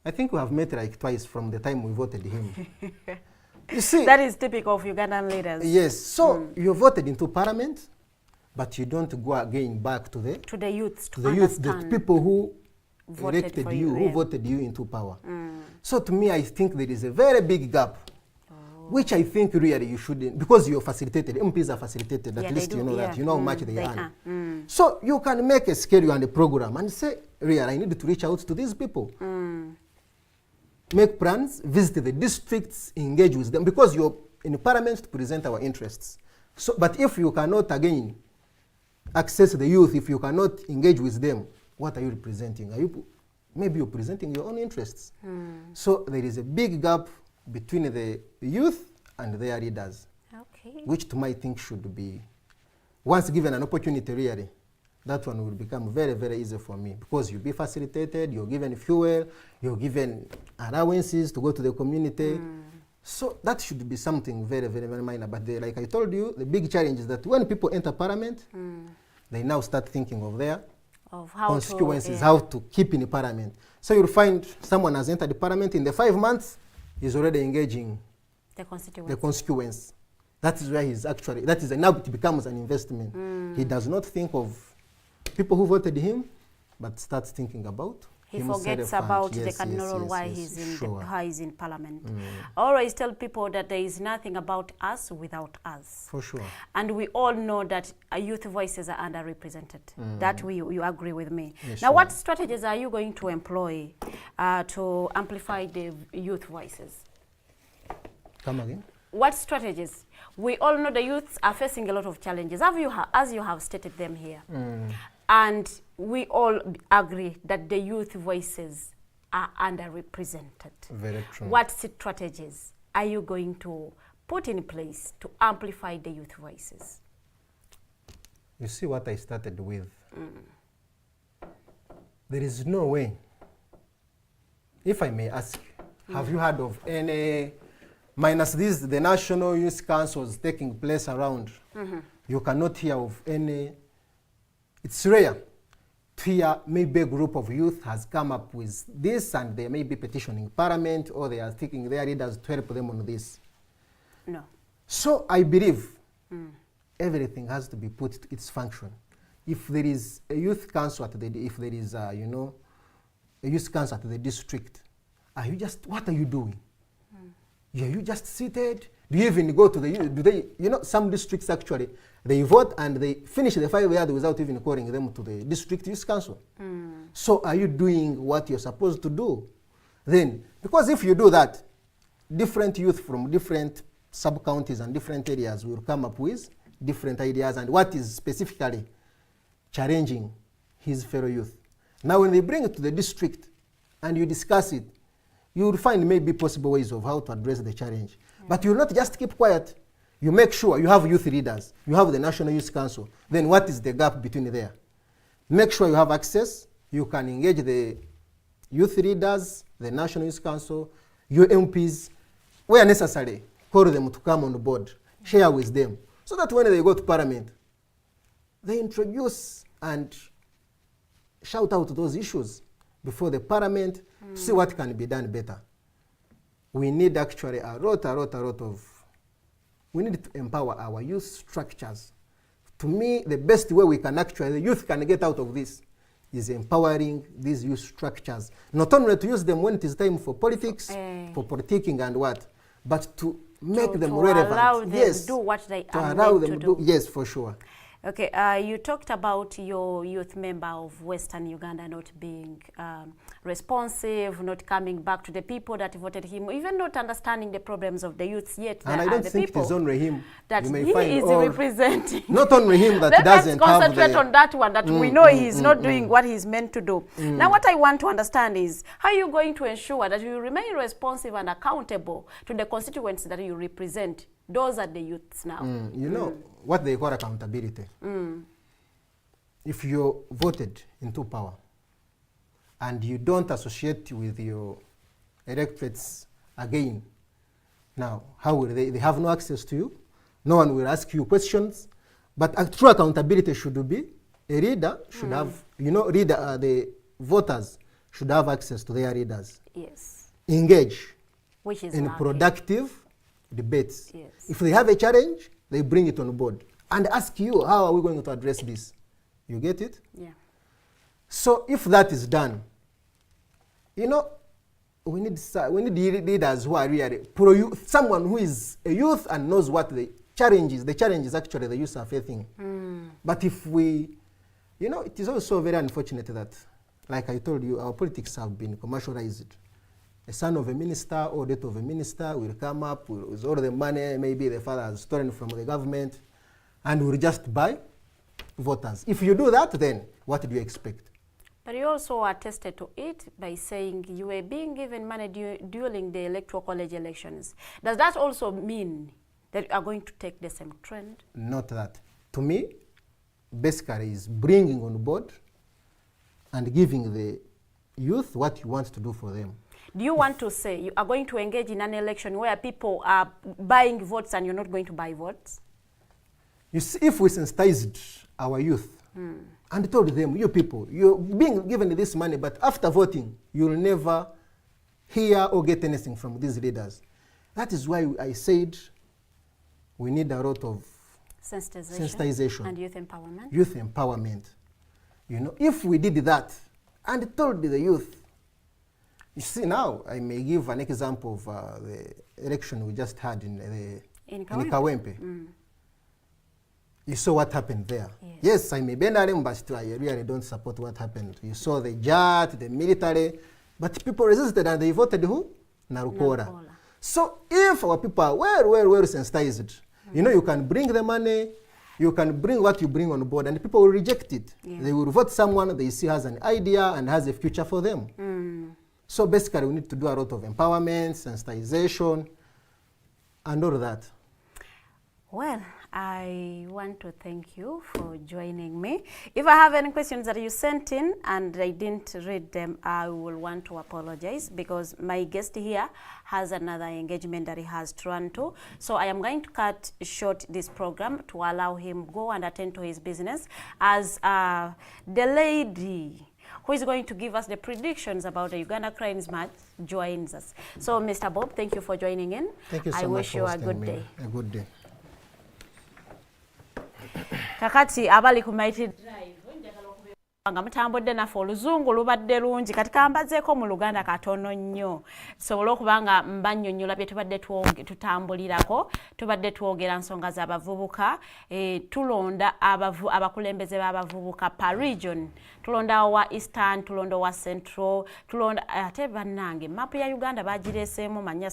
I think we have met like twice from the time we voted him. You see, That is typical of Ugandan leaders. yes. So you voted into parliament, but you don't go again back to the To the youths, to the youth, the understand. people who Voted elected for you, you, who yeah. voted you into power. So to me, I think there is a very big gap, which I think really you shouldn't, because you're facilitated, MPs are facilitated, Yeah, at they least do, you know that, yeah. you know how much they They earn. are. So you can make a schedule and a program and say, really, I need to reach out to these people. Make plans, visit the districts, engage with them, because you're in parliament to present our interests. So, but if you cannot again access the youth, if you cannot engage with them, what are you representing? Maybe you're presenting your own interests. So there is a big gap between the youth and their leaders, Okay. which to my think should be, once given an opportunity really, that one will become very, very easy for me, because you'll be facilitated, you're given fuel, you're given allowances to go to the community. So that should be something very, very, very minor. But like I told you, the big challenge is that when people enter parliament, they now start thinking of their Of how consequences, to, how to keep in parliament. So you'll find someone has entered the parliament in the 5 months, he's already engaging the constituents. the constituents. That is where he's actually, that is now it becomes an investment. He does not think of people who voted him, but starts thinking about He himself forgets and- about the yes, cardinal yes, role yes, why yes, he's in sure. why he's in parliament. Always tell people that there is nothing about us without us. For sure. And we all know that youth voices are underrepresented. That you agree with me. Yes, now, sure. what strategies are you going to employ to amplify the youth voices? Come again? What strategies? We all know the youths are facing a lot of challenges, as you have stated them here. And we all agree that the youth voices are underrepresented. Very true. What strategies are you going to put in place to amplify the youth voices? You see what I started with? There is no way, if I may ask, have you heard of any, minus this, the National Youth Councils taking place around, you cannot hear of any, it's rare to hear maybe a group of youth has come up with this and they may be petitioning parliament or they are taking their leaders to help them on this. No. So I believe everything has to be put to its function. If there is a youth council at the, if there is a, you know, a youth council at the district, are you just, what are you doing? Are you just seated? Do you even go to the youth? Do they, you know, some districts actually, they vote and they finish the 5 years without even calling them to the district youth council. So are you doing what you're supposed to do? Then, because if you do that, different youth from different sub-counties and different areas will come up with different ideas and what is specifically challenging his fellow youth. Now when they bring it to the district and you discuss it, you will find maybe possible ways of how to address the challenge. But you will not just keep quiet. You make sure you have youth leaders, you have the National Youth Council. Then what is the gap between there? Make sure you have access. You can engage the youth leaders, the National Youth Council, your MPs, where necessary, call them to come on board, share with them, so that when they go to parliament, they introduce and shout out those issues before the parliament to see what can be done better. We need actually a lot of, we need to empower our youth structures. To me, the best way we can actually, the youth can get out of this is empowering these youth structures. Not only to use them when it is time for politics, for politicking and what, but to make them to relevant. allow them Yes. do what they To are allow meant them to to do. Yes, for sure. Okay, you talked about your youth member of Western Uganda not being responsive, not coming back to the people that voted him, even not understanding the problems of the youths yet. And I don't think it is only him. That You may he find is all- representing. Not only him that Let's doesn't have concentrate the... on that one, that we know he's not doing what he's meant to do. Now, what I want to understand is, how are you going to ensure that you remain responsive and accountable to the constituents that you represent? Those are the youths now. You know what they call accountability. If you're voted into power and you don't associate with your electorates again, now how will they have no access to you? No one will ask you questions. But true accountability should be a leader should have, you know, the voters should have access to their leaders. Yes. Engage Which is in lacking. productive debates. Yes. If they have a challenge, they bring it on board and ask you, how are we going to address this? You get it? Yeah. So if that is done, you know, we need leaders who are really pro-youth, someone who is a youth and knows what the challenge is actually the youth are facing. But if we, you know, it is also very unfortunate that, like I told you, our politics have been commercialized. A son of a minister or daughter of a minister will come up with all the money, maybe the father has stolen from the government, and will just buy voters. If you do that, then what do you expect? But you also attested to it by saying you were being given money during the electoral college elections. Does that also mean that you are going to take the same trend? Not that. To me, basically is bringing on board and giving the youth what you want to do for them. Do you want to say you are going to engage in an election where people are buying votes and you're not going to buy votes? You see, if we sensitized our youth and told them, you people, you're being given this money, but after voting, you'll never hear or get anything from these leaders. That is why I said we need a lot of sensitization and youth empowerment. Youth empowerment. You know, if we did that and told the youth, you see now, I may give an example of the election we just had in Kawempe. You saw what happened there. Yes, I may be an but I really don't support what happened. You saw the JAT, the military, but people resisted and they voted who? Narukora. So if our people are well sensitized, you know, you can bring the money, you can bring what you bring on board, and people will reject it. They will vote someone they see has an idea and has a future for them. So basically, we need to do a lot of empowerment, sensitization, and all that. Well, I want to thank you for joining me. If I have any questions that you sent in and I didn't read them, I will want to apologize because my guest here has another engagement that he has to run to. So I am going to cut short this program to allow him go and attend to his business as the lady who is going to give us the predictions about the Uganda Crimes March joins us. So Mr. Bob, thank you for joining in. Thank you so much. I wish you a good day. A good day. Kakati abali ku Mighty Drive nga mutambudde naffe oluzungu lubadde lungi kati kambazeeko mu Luganda katono nnyo sobola okuba nga mbannyonnyola bye tubadde tutambulirako tubadde twogera nsonga z'abavubuka tulonda abakulembeze b'abavubuka per region tulonda wa Eastern tulonda wa Central tulonda ate bannange mapu ya Uganda bagireeseemu manya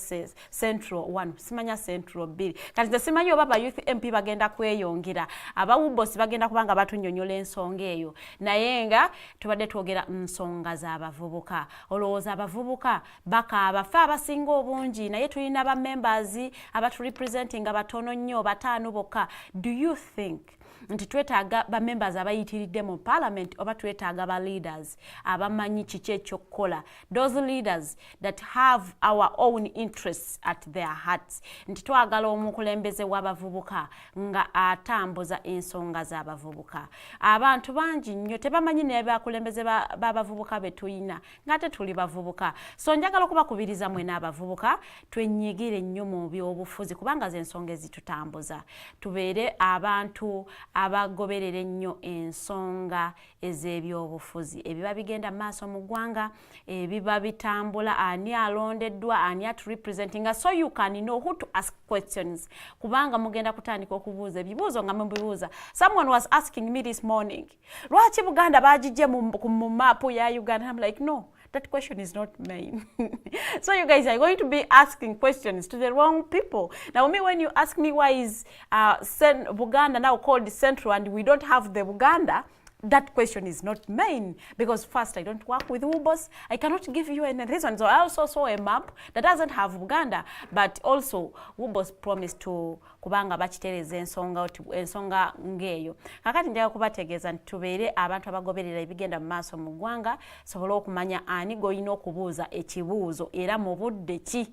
Central 1 simanya Central 2 kati nze simanyi oba youth MP bagenda kweyongera abawubosi bagenda kubanga batunnyonnyola ensonga eyo naye nga tubadde twogera nsonga z'abavubuka olowooza abavubuka bakaaba ffe abasinga obungi naye tulina ba members abaturepresenting abatono nnyo bataano bokka. Do you think nti twetaaga ba members abayitiridde mu parliament oba twetaaga ba leaders abamanyi kiki ekyokukola, those leaders that have our own interests at their hearts, nti twagala omukulembeze w'abavubuka nga atambuza ensonga z'abavubuka. Abantu bangi nnyo tebamanyi naye bakulembeze b'abavubuka be tuyina ng'ate tuli bavubuka. So njagala okubakubiriza mwena abavubuka twenyigire nnyo mu by'obufuzi kubanga z'ensonga ezitutambuza tubeere abantu abagoberera ennyo ensonga ez'ebyobufuzi ebiba bigenda maaso mu ggwanga ebiba bitambula ani alondeddwa ani aturepresentinga so you can know who to ask questions kubanga mugenda kutandika okubuuza ebibuuzo nga mubibuuza. Someone was asking me this morning lwaki Buganda bagijje mu map ya Uganda. I'm like no, that question is not mine. So you guys are going to be asking questions to the wrong people. Now me, when you ask me why is Buganda now called Central and we don't have the Buganda, that question is not mine because first I don't work with Ubos. I cannot give you any reason. So I also saw a map that doesn't have Uganda, but also Ubos promised to kubanga bakitereza ensonga ngeyo. Kakati njagala kubategeeza ntubere abantu abagoberera ebigenda mu maaso mu ggwanga sobola okumanya ani goyina okubuuza ekibuuzo era mu budde ki.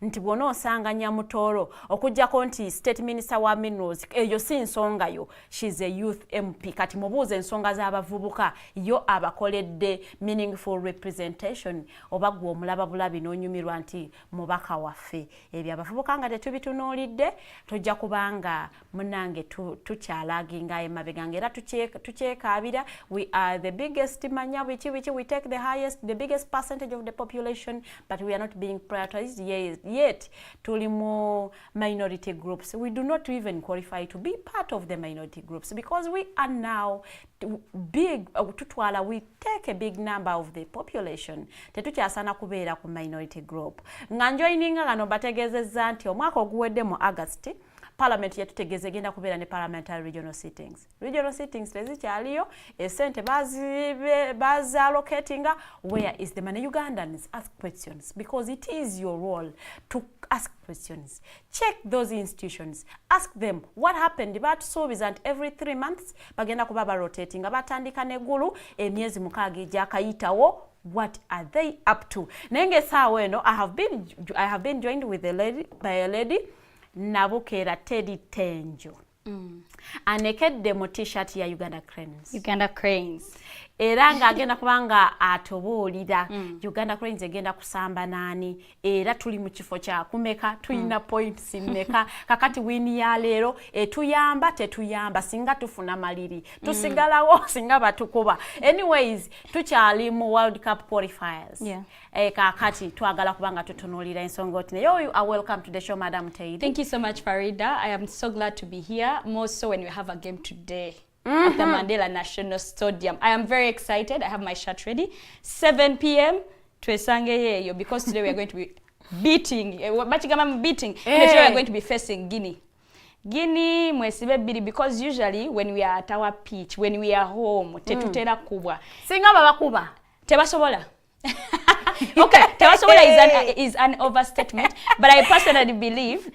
Nti bw'ona osanga Nyamutoro okujjako nti state minister wa minerals eyo si nsonga yo, she's a youth MP. Kati mubuuze ensonga z'abavubuka yo abakoledde meaningful representation oba gwe omulaba bulabi n'onyumirwa nti mubaka waffe. Ebyo abavubuka nga tetubitunuulidde tujja kubanga munange tukyalaginga emabeganga era tukyekaabira. We are the biggest manya which we take the biggest percentage of the population, but we are not being prioritized. Yet tuli mu minority groups. We do not even qualify to be part of the minority groups because we are now big. We take a big number of the population. Tetukyasana kubeera ku minority group. Nga njoyininga gano bategezezza nti omwaka oguwedde mu August Parliament yatutegeze genda kubeera ne parliamentary regional sittings. Regional sittings tezikyaliyo, esente bazi allocatinga. Where is the money? Ugandans ask questions because it is your role to ask questions. Check those institutions. Ask them what happened. Batusuubiza every 3 months bagenda kuba rotating. Batandika negulu emyezi mukaaga egyakayitawo. What are they up to? Nenge sawa eno I have been joined with by a lady Nabukera Teddy Tenjo. Anekedde mu t-shirt ya Uganda Cranes. Era nga agenda kubanga atobuulira Uganda Cranes egenda kusamba nani era tuli mu kifo kya kumeka tulina points mmeka kakati wini ya leero etuyamba tetuyamba singa tufuna maliri tusigalawo singa batukuba. Anyways tukyali mu World Cup qualifiers. Kakati twagala kubanga tutunuulira ensonga oti nayo. You are welcome to the show, Madam Teddy. Thank you so much, Farida. I am so glad to be here, more so when we have a game today. At the Mandela National Stadium. I am very excited. I have my shirt ready. 7 p.m. Twesangeyeyo because today we are going to be beating. Today we are going to be facing Guinea. Guinea mwesibe bili because usually when we are at our pitch, when we are home, tetutera kubwa. Singa baba kuba. Tebasobola. Okay, tebasobola is an overstatement, but I personally believe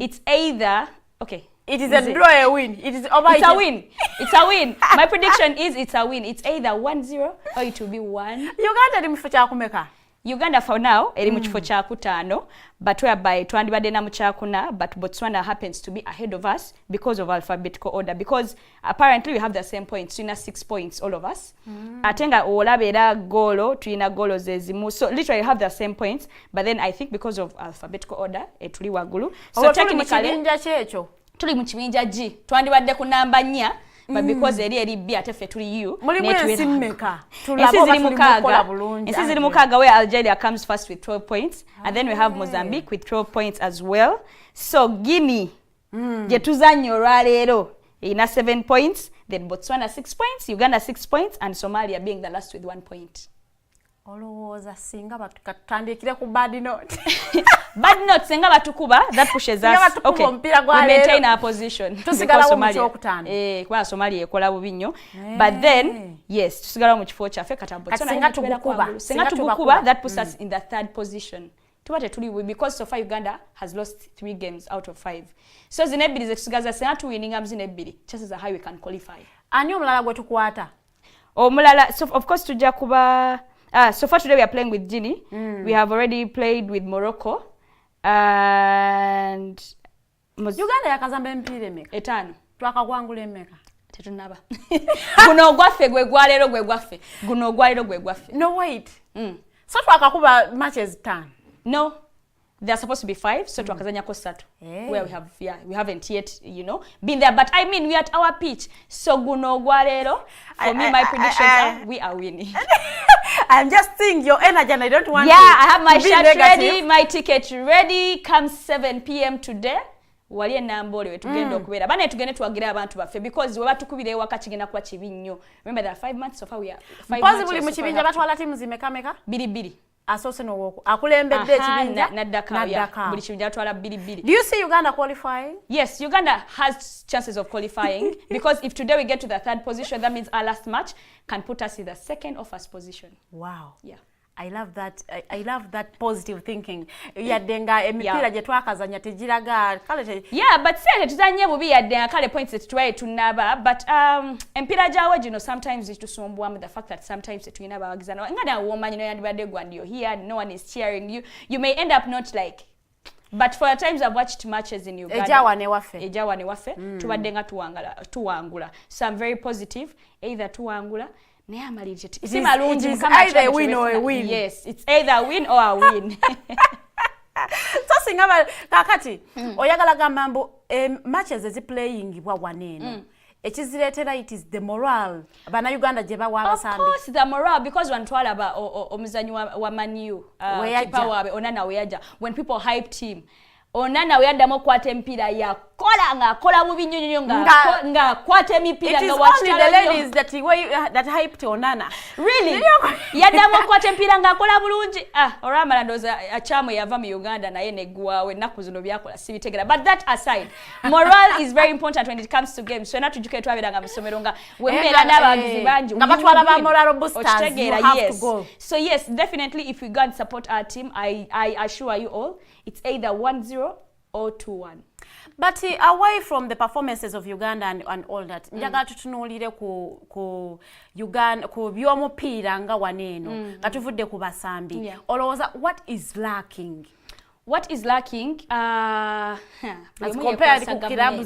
it's either okay. It is a draw, a win. It's a win. It's a win. My prediction is it's a win. It's either 1-0 or it will be 1. Uganda mu kifo kya kumeka. Uganda for now eri mu kifo kya kutaano, but whereby twandibadde na mu kyakuna, but Botswana happens to be ahead of us because of alphabetical order, because apparently we have the same points. Tulina 6 points all of us. Atenga olaba era golo tulina golo zezimu, so literally have the same points, but then I think because of alphabetical order tuli wagulu. So technically tuli mu kibinja G twandibadde ku namba 4 but because eri B ate ffe tuli U ensi ziri mukaaga where Algeria comes first with 12 points and then we have Mozambique with 12 points as well. So Guinea gye tuzannya olwaleero ina 7 points, then Botswana 6 points, Uganda 6 points and Somalia being the last with 1 point. Olowooza singa batukatandikire ku bad note. Bad note singa batukuba, that pushes us. Okay, we maintain our position. Tusigalawo mu kyokutaano. Kwa Somalia ekola bubi nnyo. But then, yes, tusigalawo mu kifo kyaffe kati Botswana singa tugukuba, that puts us in the 3rd position. Tubate tuli because so far Uganda has lost 3 games out of 5. So zino ebbiri zetusigaza singa tuwininga muzino ebbiri, chances are high we can qualify. Ani omulala gwe tukwata? Omulala, so of course tujja kuba so far today we are playing with Guinea. We have already played with Morocco and Uganda yakazamba empira emeka 5 twakagwangula emeka tetunaba guno gwaffe gwe gwalero gwe gwaffe guno gwalero gwe gwaffe. No wait. So twakakuba matches 5. No, There are supposed to be 5, so twakazanya ko 3. Where we haven't yet, been there. But I mean, we're at our pitch. So guno gwarero. For me, my predictions are we are winning. I'm just seeing your energy and I don't want I have my shirt ready, my ticket ready. Come 7 p.m. today. Waliye nambole tugenda okubera bane tugende tuwagira abantu baffe because we batukubire waka kigenda kwa kibinyo. Remember there are 5 months so far we are 5 months. Possibly mu kibinja batwala timu zimekameka bilibili asose no woko akulembedde kibinja na Dakar buli kibinja batwala bilibili. Do you see Uganda qualifying? Yes, Uganda has chances of qualifying because if today we get to the 3rd position, that means our last match can put us in the 2nd or 1st position. Wow. Yeah. I love that. I love that positive thinking. Yadenga emipira je twakazanya tejiraga kale. Yeah, but say tuzanye bubi yadenga kale points that try to naba but empira jawo sometimes it tusumbwa with the fact that sometimes it winaba wagizana. Ngada woman yandibade gwandi you're here, no one is cheering you. You may end up not like. But for the times I've watched matches in Uganda. Ejawa ne wafe. Tubadenga tuwangula. So I'm very positive either tuwangula. It's either win or a win. Yes, it's either a win or a win. So singaba kakati oyagala gamambo matches ezi playing bwa waneno. Ekiziretera it is the morale. Bana Uganda je bawa abasambi. Of course the morale because when twala ba omuzanyi wa Manu kipa wabe Onana weyaja when people hyped him Onana weyadamo kwate mpira ya kola nga kola mu binyonyonyo nga kwate mipira nga watch the ladies that hyped Onana. Really? Yadamo kwate mpira nga kola bulungi. Oramala ndoza achamo yava mu Uganda na yene gwawe naku zino byakola sibitegera. But that aside, morale is very important when it comes to games. So na tujuke twabera nga musomero nga we mbera n'abagizi banji. Nga batwala ba morale boosters you have to go. So yes, definitely if we go and support our team, I assure you all, it's either 1-0 or 2-1. But away from the performances of Uganda and all that, njaga tutunulire ku Uganda ku byomupira nga waneno nga tuvudde ku basambi. Olowooza what is lacking? What is lacking? As compared to kilabu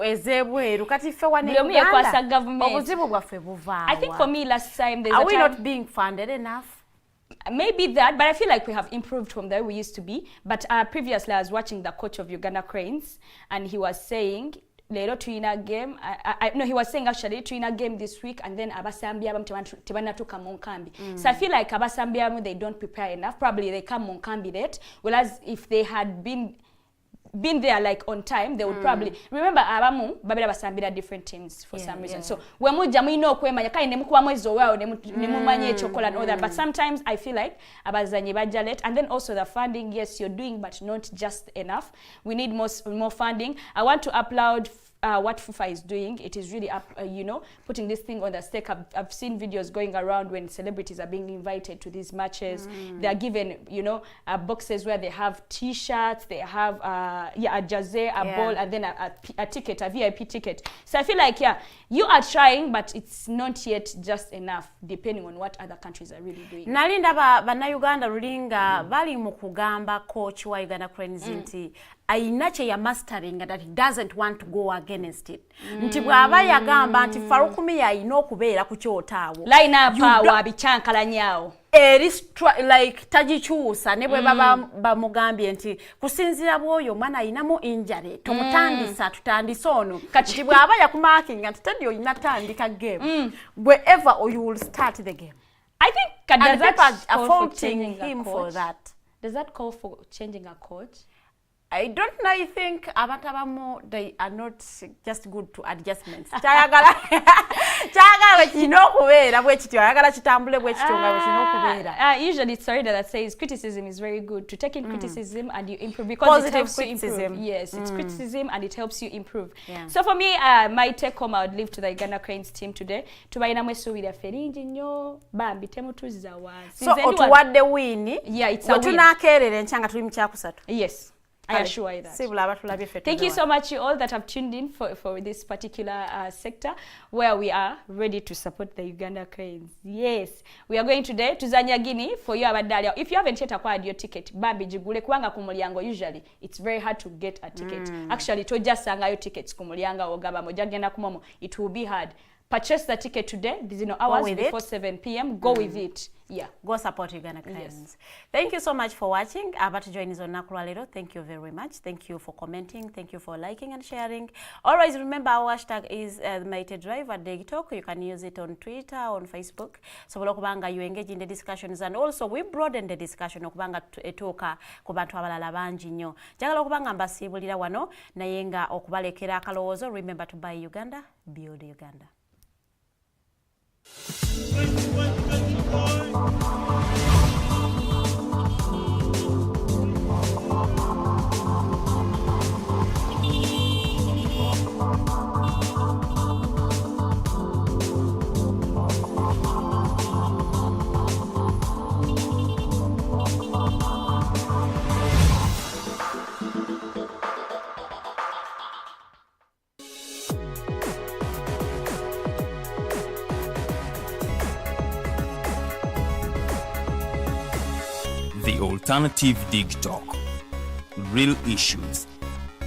ezebweru kati ffe wane Uganda obuzibu bwaffe buvaawa. I think for me last time there's Are we not being funded enough? Maybe that, but I feel like we have improved from where we used to be. But previously I was watching the coach of Uganda Cranes and he was saying lero tuina game no, he was saying actually tuina game this week and then abasambia bam tebanatuka mu nkambi. So I feel like abasambia they don't prepare enough. Probably they come mu nkambi late, whereas if they had been there like on time, they would probably remember abamu babira basambira different teams for some reason. So we muja muino okwemanya kai nemukuba mwezo wao nemumanye echokola and all that. But sometimes I feel like abazanyi baja late, and then also the funding, yes you're doing but not just enough. We need more funding. I want to applaud what FIFA is doing. It is really up, putting this thing on the stake. I've seen videos going around when celebrities are being invited to these matches. They are given, boxes where they have T-shirts, they have a jersey, a ball, and then a ticket, a VIP ticket. So I feel like, you are trying, but it's not yet just enough, depending on what other countries are really doing. Nalinda bana Uganda rulinga bali mukugamba coach wa Uganda Cranes nti ainache ya mastering that he doesn't want to go against it. Nti bwaba yagamba nti Farukumi ya ino kubeera ku kyotaawo. Line up wa bichankala nyao. Like tajichusa ne bwe baba bamugambye nti kusinzira bwoyo mwana inamu injury tomutandisa tutandisa ono kati bwaba yakumarking nti teddy oyinatandika game wherever or you will start the game. I think does that call for changing him for that? Does that call for changing a coach? I don't know. I think abatabamu they are not just good to adjustments. Chayagala chino kubeera bwe kityo ayagala kitambule bwe kityo nga kino kubeera. Usually it's Farida that says criticism is very good. To take in criticism and you improve because positive it helps criticism. You improve. Yes, it's criticism and it helps you improve. So for me, my take home I would leave to the Uganda Cranes team today. Tubayina mwesuubira feringi nnyo bambi temutuziza wansi. So otuwadde win. Yeah, it's a win. Tunakeerera enkyanga tuli mu kyakusatu. Yes. I assure you that. Thank you so much, you all that have tuned in for this particular sector where we are ready to support the Uganda Cranes. Yes, we are going today to Zanyagini for you abadalia. If you haven't yet acquired your ticket, bambi jigule kwanga kumulyango. Usually, it's very hard to get a ticket. Actually, to just sanga your tickets kumulyango ogaba mojagenda kumomo. It will be hard. Purchase the ticket today. These hours with before it. 7 p.m. Go with it. Yeah. Go support Uganda Crimes. Yes. Thank you so much for watching. About to join us on Nakulwa. Thank you very much. Thank you for commenting. Thank you for liking and sharing. Always remember our hashtag is Mighty Drive at TikTok. You can use it on Twitter, on Facebook. So you engage in the discussions, and also we broaden the discussion. Okubanga etoka kubantu abalala bangi nnyo. Jagala okubanga mbasibulira wano nayenga okubalekera akalowoozo. Remember to buy Uganda, build Uganda. The Alternative Dig Talk. Real issues,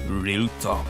real talk.